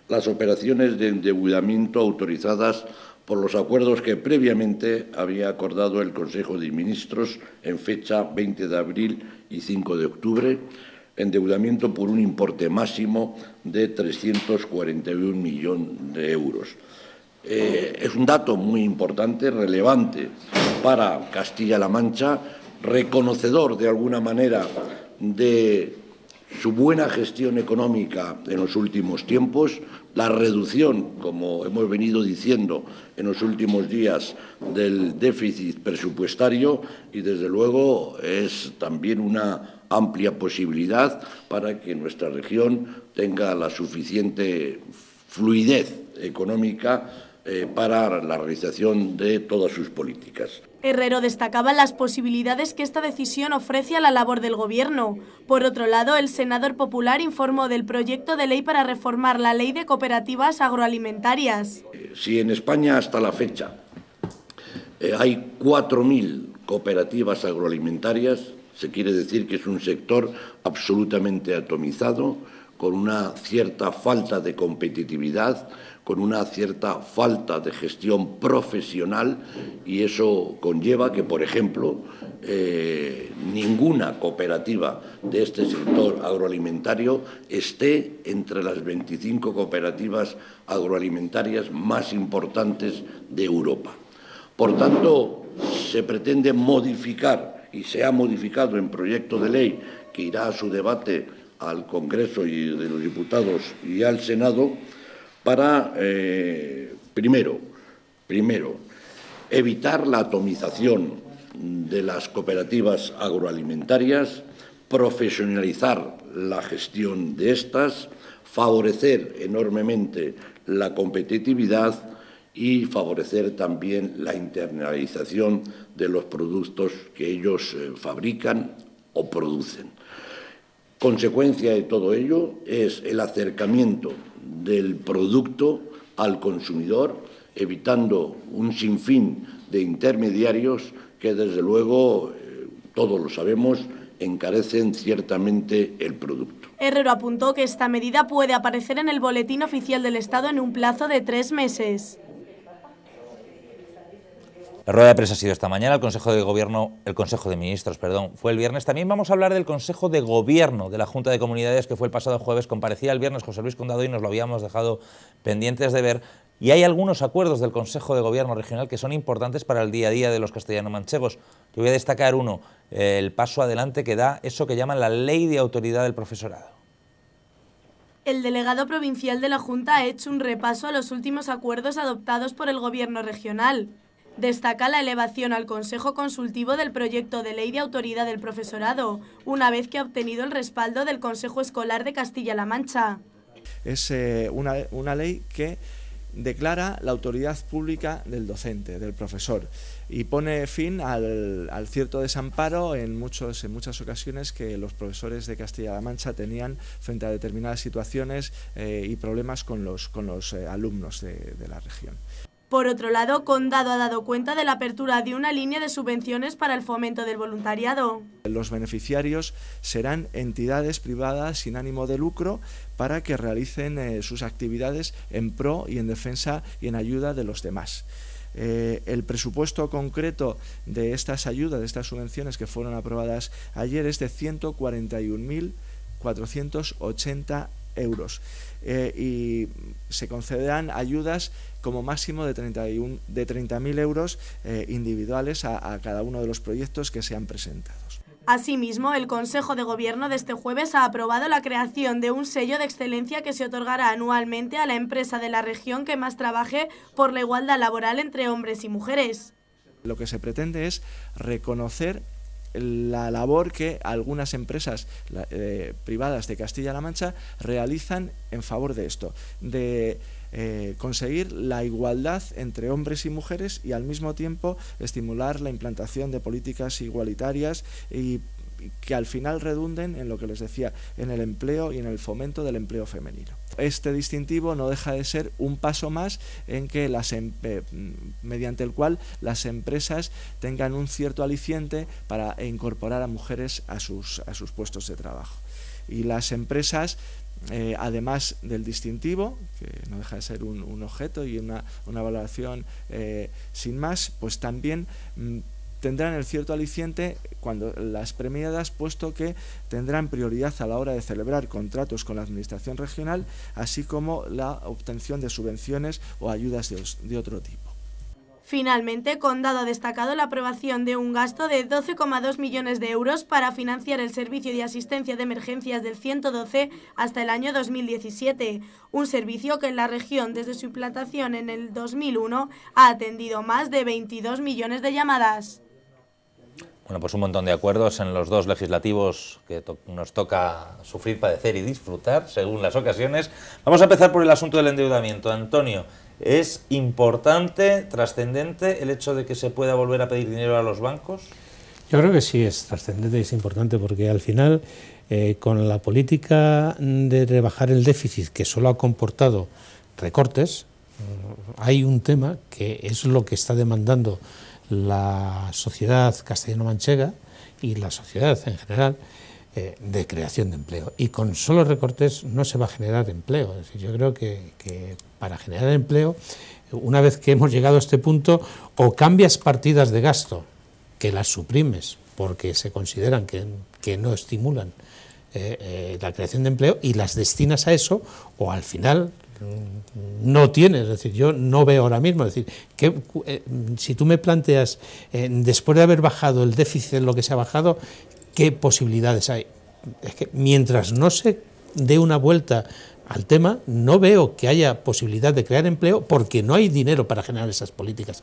las operaciones de endeudamiento autorizadas por los acuerdos que previamente había acordado el Consejo de Ministros en fecha 20 de abril y 5 de octubre, endeudamiento por un importe máximo de 341 millones de euros. Es un dato muy importante, relevante para Castilla-La Mancha, reconocedor de alguna manera de su buena gestión económica en los últimos tiempos, la reducción, como hemos venido diciendo en los últimos días, del déficit presupuestario y, desde luego, es también una amplia posibilidad para que nuestra región tenga la suficiente fluidez económica para la realización de todas sus políticas. Herrero destacaba las posibilidades que esta decisión ofrece a la labor del Gobierno. Por otro lado, el senador popular informó del proyecto de ley para reformar la Ley de Cooperativas Agroalimentarias. Si en España hasta la fecha hay 4.000 cooperativas agroalimentarias, se quiere decir que es un sector absolutamente atomizado, con una cierta falta de competitividad, con una cierta falta de gestión profesional, y eso conlleva que, por ejemplo, ninguna cooperativa de este sector agroalimentario esté entre las 25 cooperativas agroalimentarias más importantes de Europa. Por tanto, se pretende modificar, y se ha modificado en proyecto de ley que irá a su debate al Congreso de los Diputados y al Senado, para, primero, evitar la atomización de las cooperativas agroalimentarias, profesionalizar la gestión de estas, favorecer enormemente la competitividad y favorecer también la internalización de los productos que ellos fabrican o producen. Consecuencia de todo ello es el acercamiento del producto al consumidor, evitando un sinfín de intermediarios que, desde luego, todos lo sabemos, encarecen ciertamente el producto. Herrero apuntó que esta medida puede aparecer en el Boletín Oficial del Estado en un plazo de 3 meses. La rueda de prensa ha sido esta mañana, el Consejo de Ministros, fue el viernes. También vamos a hablar del Consejo de Gobierno de la Junta de Comunidades, que fue el pasado jueves. Comparecía el viernes José Luis Condado y nos lo habíamos dejado pendientes de ver. Y hay algunos acuerdos del Consejo de Gobierno regional que son importantes para el día a día de los castellano-manchegos. Yo voy a destacar uno, el paso adelante que da eso que llaman la Ley de Autoridad del Profesorado. El delegado provincial de la Junta ha hecho un repaso a los últimos acuerdos adoptados por el Gobierno regional. Destaca la elevación al Consejo Consultivo del proyecto de Ley de Autoridad del Profesorado, una vez que ha obtenido el respaldo del Consejo Escolar de Castilla-La Mancha. Es una ley que declara la autoridad pública del docente, del profesor, y pone fin al cierto desamparo en muchas ocasiones que los profesores de Castilla-La Mancha tenían frente a determinadas situaciones y problemas con los alumnos de la región. Por otro lado, Condado ha dado cuenta de la apertura de una línea de subvenciones para el fomento del voluntariado. Los beneficiarios serán entidades privadas sin ánimo de lucro para que realicen sus actividades en pro y en defensa y en ayuda de los demás. El presupuesto concreto de estas ayudas, de estas subvenciones que fueron aprobadas ayer, es de 141.480 euros. Y se concederán ayudas como máximo de 30.000 euros individuales a cada uno de los proyectos que sean presentados. Asimismo, el Consejo de Gobierno de este jueves ha aprobado la creación de un sello de excelencia que se otorgará anualmente a la empresa de la región que más trabaje por la igualdad laboral entre hombres y mujeres. Lo que se pretende es reconocer la labor que algunas empresas privadas de Castilla-La Mancha realizan en favor de esto, de conseguir la igualdad entre hombres y mujeres y al mismo tiempo estimular la implantación de políticas igualitarias y que al final redunden en lo que les decía, en el empleo y en el fomento del empleo femenino. Este distintivo no deja de ser un paso más en que mediante el cual las empresas tengan un cierto aliciente para incorporar a mujeres a sus puestos de trabajo. Y las empresas, además del distintivo, que no deja de ser un objeto y una valoración sin más, pues también tendrán el cierto aliciente cuando las premiadas, puesto que tendrán prioridad a la hora de celebrar contratos con la Administración regional, así como la obtención de subvenciones o ayudas de otro tipo. Finalmente, Condado ha destacado la aprobación de un gasto de 12,2 millones de euros para financiar el servicio de asistencia de emergencias del 112 hasta el año 2017, un servicio que en la región desde su implantación en el 2001 ha atendido más de 22 millones de llamadas. Bueno, pues un montón de acuerdos en los dos legislativos que nos toca sufrir, padecer y disfrutar según las ocasiones. Vamos a empezar por el asunto del endeudamiento. Antonio, ¿es importante, trascendente el hecho de que se pueda volver a pedir dinero a los bancos? Yo creo que sí es trascendente y es importante porque al final con la política de rebajar el déficit que solo ha comportado recortes, hay un tema que es lo que está demandando la sociedad castellano-manchega y la sociedad en general, de creación de empleo. Y con solo recortes no se va a generar empleo. Es decir, yo creo que para generar empleo, una vez que hemos llegado a este punto, o cambias partidas de gasto, que las suprimes porque se consideran que no estimulan la creación de empleo, y las destinas a eso, o al final no tienes. Es decir, yo no veo ahora mismo, es decir, que si tú me planteas, después de haber bajado el déficit en lo que se ha bajado, ¿qué posibilidades hay? Es que mientras no se dé una vuelta al tema, no veo que haya posibilidad de crear empleo, porque no hay dinero para generar esas políticas.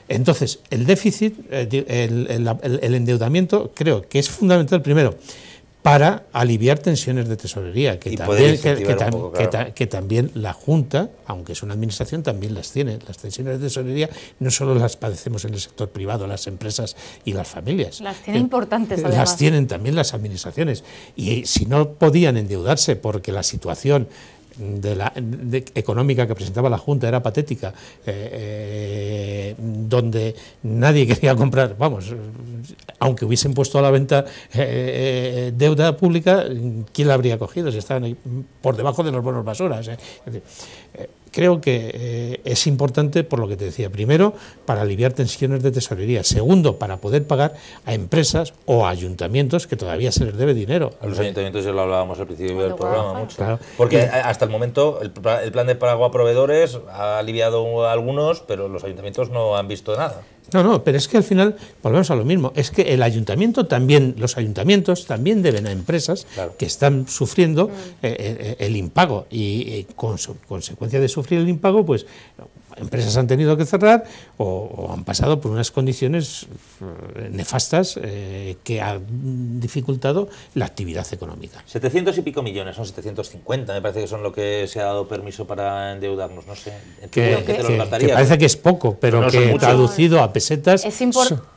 Entonces, el déficit, el endeudamiento, creo que es fundamental, primero, para aliviar tensiones de tesorería, que también la Junta, aunque es una administración, también las tiene. Las tensiones de tesorería no solo las padecemos en el sector privado, las empresas y las familias. Las tienen importantes, además. Las tienen también las administraciones. Y si no podían endeudarse porque la situación económica que presentaba la Junta era patética, donde nadie quería comprar, vamos, aunque hubiesen puesto a la venta deuda pública, ¿quién la habría cogido? Si estaban ahí por debajo de los bonos basuras. Es decir, creo que es importante, por lo que te decía, primero, para aliviar tensiones de tesorería, segundo, para poder pagar a empresas o a ayuntamientos que todavía se les debe dinero. A los ayuntamientos ya lo hablábamos al principio del programa mucho. Claro. Porque hasta el momento el plan de pago a proveedores ha aliviado a algunos, pero los ayuntamientos no han visto nada. No, pero es que al final volvemos a lo mismo. Es que los ayuntamientos también deben a empresas, claro, que están sufriendo el impago, y con consecuencia de sufrir el impago, pues empresas han tenido que cerrar o han pasado por unas condiciones nefastas que han dificultado la actividad económica. 700 y pico millones, son 750, me parece que son lo que se ha dado permiso para endeudarnos, no sé. Que parece que es poco, pero no que traducido a pesetas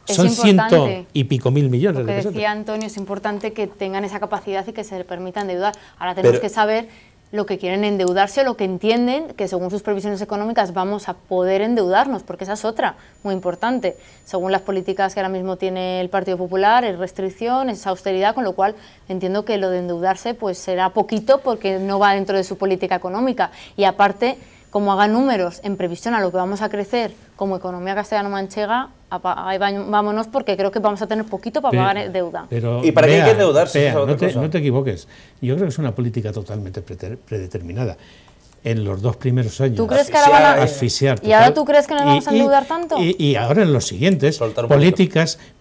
son 100 y pico mil millones de pesetas. Lo que decía Antonio, es importante que tengan esa capacidad y que se les permita endeudar. Ahora tenemos que saber lo que quieren endeudarse, o lo que entienden que según sus previsiones económicas vamos a poder endeudarnos, porque esa es otra muy importante. Según las políticas que ahora mismo tiene el Partido Popular, es restricción, es austeridad, con lo cual entiendo que lo de endeudarse pues será poquito, porque no va dentro de su política económica. Y aparte, como haga números en previsión a lo que vamos a crecer como economía castellano-manchega, vámonos, porque creo que vamos a tener poquito para pagar deuda. ¿Y para qué hay que endeudarse? No te equivoques. Yo creo que es una política totalmente predeterminada. En los 2 primeros años. ¿Tú crees que ahora van a asfixiar? ¿Y ahora tú crees que nos vamos a endeudar tanto? Y ahora en los siguientes,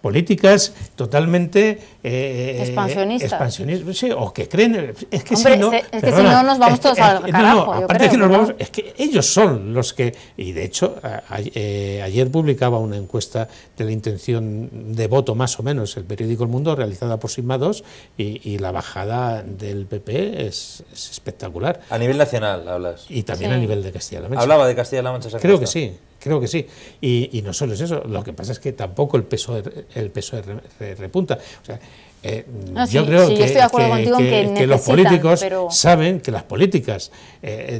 políticas totalmente expansionistas. Sí, o que creen. Es que hombre, si no, si no nos vamos todos al carajo. Aparte que nos vamos, es que ellos son los que. Y de hecho, ayer publicaba una encuesta de la intención de voto, más o menos, el periódico El Mundo, realizada por Sigma 2, y la bajada del PP es espectacular. A nivel nacional hablas. Y también a nivel de Castilla-La Mancha. ¿Hablaba de Castilla-La Mancha? Creo que sí. Y no solo es eso, lo que pasa es que tampoco el PSOE repunta. O sea, yo creo que los políticos saben que las políticas,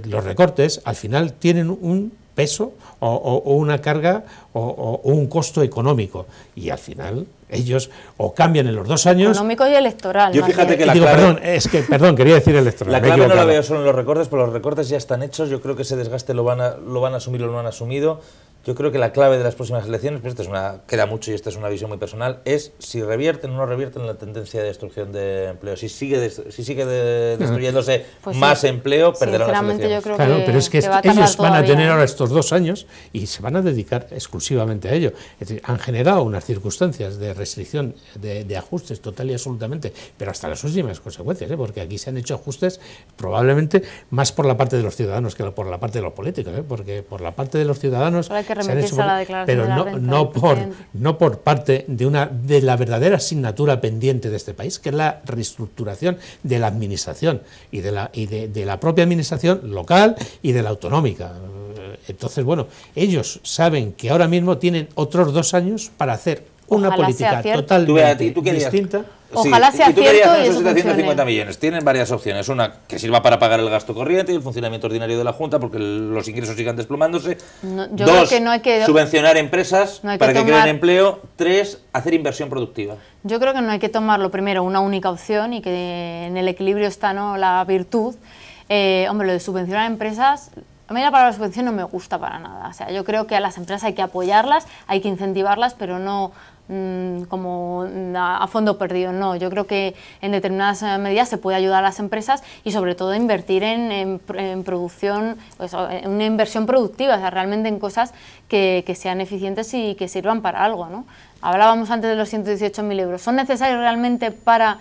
los recortes, al final tienen un peso o una carga o un costo económico, y al final ellos o cambian en los 2 años. Económico y electoral. Yo fíjate que la clave, perdón, quería decir electoral. La clave no la veo solo en los recortes, porque los recortes ya están hechos. Yo creo que ese desgaste lo van a asumir o no lo han asumido. Yo creo que la clave de las próximas elecciones, pues queda mucho y esta es una visión muy personal, es si revierten o no revierten la tendencia de destrucción de empleo. Si sigue destruyéndose pues más empleo, perderán las elecciones. Yo creo claro, pero es que ellos van a tener ahora estos 2 años y se van a dedicar exclusivamente a ello. Es decir, han generado unas circunstancias de restricción, de ajustes total y absolutamente, pero hasta las últimas consecuencias, porque aquí se han hecho ajustes probablemente más por la parte de los ciudadanos que por la parte de los políticos, porque por la parte de los ciudadanos que remitirse a la declaración pero de la no por parte de la verdadera asignatura pendiente de este país, que es la reestructuración de la administración y de la propia administración local y de la autonómica. Entonces, bueno, ellos saben que ahora mismo tienen otros 2 años para hacer una política totalmente distinta. Ojalá sea cierto y eso funcione. 750 millones. Tienen varias opciones. Una, que sirva para pagar el gasto corriente y el funcionamiento ordinario de la Junta, porque los ingresos sigan desplomándose. Yo creo que no hay que subvencionar empresas para que creen empleo. 3, hacer inversión productiva. Yo creo que no hay que tomarlo primero una única opción y que en el equilibrio está, ¿no?, la virtud. Hombre, lo de subvencionar empresas, a mí la palabra subvención no me gusta para nada. O sea, yo creo que a las empresas hay que apoyarlas, hay que incentivarlas, pero no como a fondo perdido, no. Yo creo que en determinadas medidas se puede ayudar a las empresas y sobre todo invertir en producción, pues, en una inversión productiva, o sea, realmente en cosas que sean eficientes y que sirvan para algo, ¿no? Hablábamos antes de los 118.000 euros. ¿Son necesarios realmente para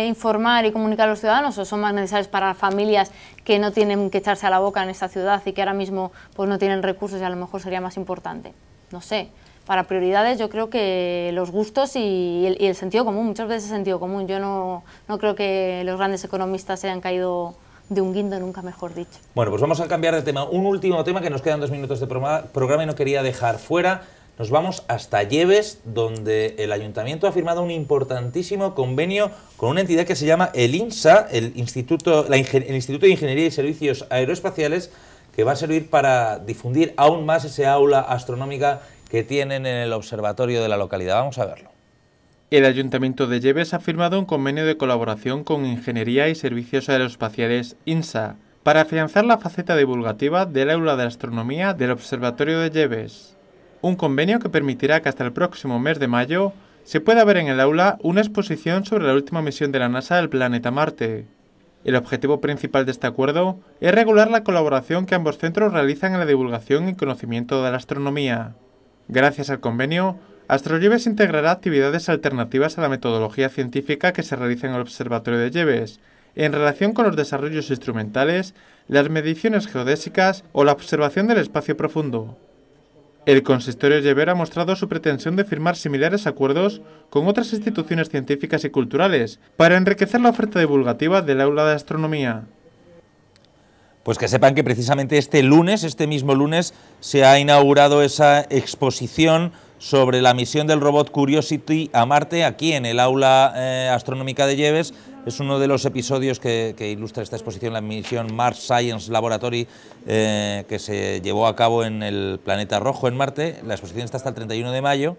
informar y comunicar a los ciudadanos o son más necesarios para familias que no tienen que echarse a la boca en esta ciudad y que ahora mismo pues, no tienen recursos y a lo mejor sería más importante? No sé. Para prioridades yo creo que los gustos y el sentido común, muchas veces el sentido común. Yo no creo que los grandes economistas se hayan caído de un guindo, nunca mejor dicho. Bueno, pues vamos a cambiar de tema. Un último tema, que nos quedan 2 minutos de programa y no quería dejar fuera. Nos vamos hasta Lleves, donde el Ayuntamiento ha firmado un importantísimo convenio con una entidad que se llama el INSA, el Instituto de Ingeniería y Servicios Aeroespaciales, que va a servir para difundir aún más ese aula astronómica que tienen en el observatorio de la localidad. Vamos a verlo. El Ayuntamiento de Lleves ha firmado un convenio de colaboración con Ingeniería y Servicios Aeroespaciales INSA para afianzar la faceta divulgativa del aula de astronomía del Observatorio de Lleves. Un convenio que permitirá que hasta el próximo mes de mayo se pueda ver en el aula una exposición sobre la última misión de la NASA al planeta Marte. El objetivo principal de este acuerdo es regular la colaboración que ambos centros realizan en la divulgación y conocimiento de la astronomía. Gracias al convenio, AstroLleves integrará actividades alternativas a la metodología científica que se realiza en el Observatorio de Lleves, en relación con los desarrollos instrumentales, las mediciones geodésicas o la observación del espacio profundo. El consistorio llever ha mostrado su pretensión de firmar similares acuerdos con otras instituciones científicas y culturales para enriquecer la oferta divulgativa del aula de astronomía. Pues que sepan que precisamente este mismo lunes, se ha inaugurado esa exposición sobre la misión del robot Curiosity a Marte, aquí en el aula astronómica de Lleves. Es uno de los episodios que ilustra esta exposición, la misión Mars Science Laboratory, que se llevó a cabo en el planeta rojo, en Marte. La exposición está hasta el 31 de mayo.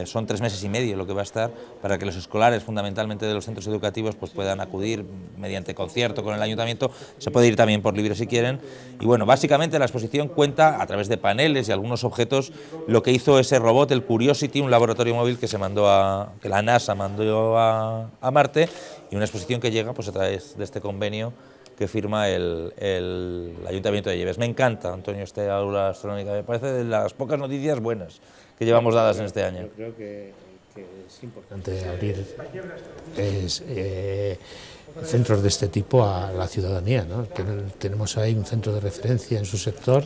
Son 3 meses y medio lo que va a estar, para que los escolares, fundamentalmente de los centros educativos, pues puedan acudir mediante concierto con el ayuntamiento. Se puede ir también por libre si quieren. Y bueno, básicamente la exposición cuenta, a través de paneles y algunos objetos, lo que hizo ese robot, el Curiosity, un laboratorio móvil que la NASA mandó a Marte, y una exposición que llega pues a través de este convenio que firma el Ayuntamiento de Lleves. Me encanta, Antonio, este aula astronómica. Me parece de las pocas noticias buenas que llevamos dadas en este año. Yo creo que es importante abrir centros de este tipo a la ciudadanía, ¿no? Tenemos ahí un centro de referencia en su sector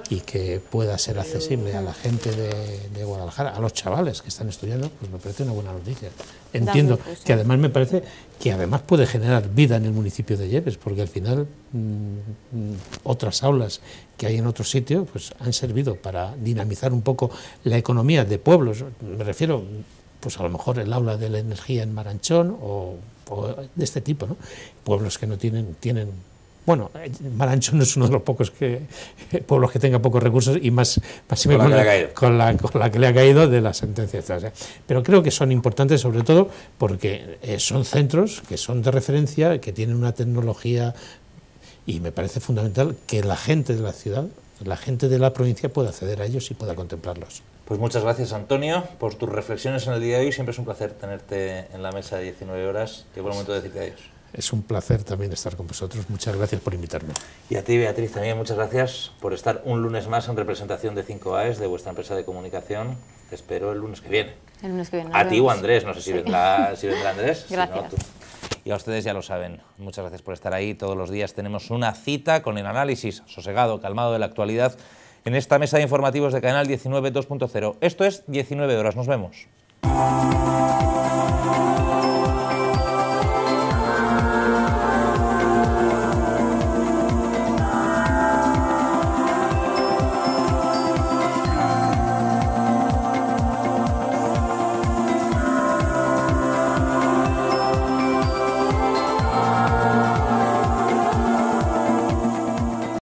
y que pueda ser accesible a la gente de Guadalajara, a los chavales que están estudiando, pues me parece una buena noticia. Entiendo que además me parece que además puede generar vida en el municipio de Lleves, porque al final otras aulas que hay en otros sitios pues han servido para dinamizar un poco la economía de pueblos. Me refiero, pues a lo mejor el aula de la energía en Maranchón o de este tipo, ¿no? Pueblos que no tienen, bueno, Maranchón es uno de los pocos pueblos que tenga pocos recursos y más con la que le ha caído de la sentencia. Pero creo que son importantes, sobre todo porque son centros que son de referencia, que tienen una tecnología, y me parece fundamental que la gente de la ciudad, la gente de la provincia pueda acceder a ellos y pueda contemplarlos. Pues muchas gracias, Antonio, por tus reflexiones en el día de hoy. Siempre es un placer tenerte en la mesa de 19 horas. Llegó el momento de decirte adiós. Es un placer también estar con vosotros. Muchas gracias por invitarme. Y a ti, Beatriz, también muchas gracias por estar un lunes más en representación de 5AES, de vuestra empresa de comunicación. Te espero el lunes que viene. El lunes que viene. A ti o a Andrés, no sé si vendrá Andrés. Gracias. Si no, y a ustedes ya lo saben. Muchas gracias por estar ahí. Todos los días tenemos una cita con el análisis sosegado, calmado de la actualidad en esta mesa de informativos de Canal 19 2.0. Esto es 19 horas. Nos vemos.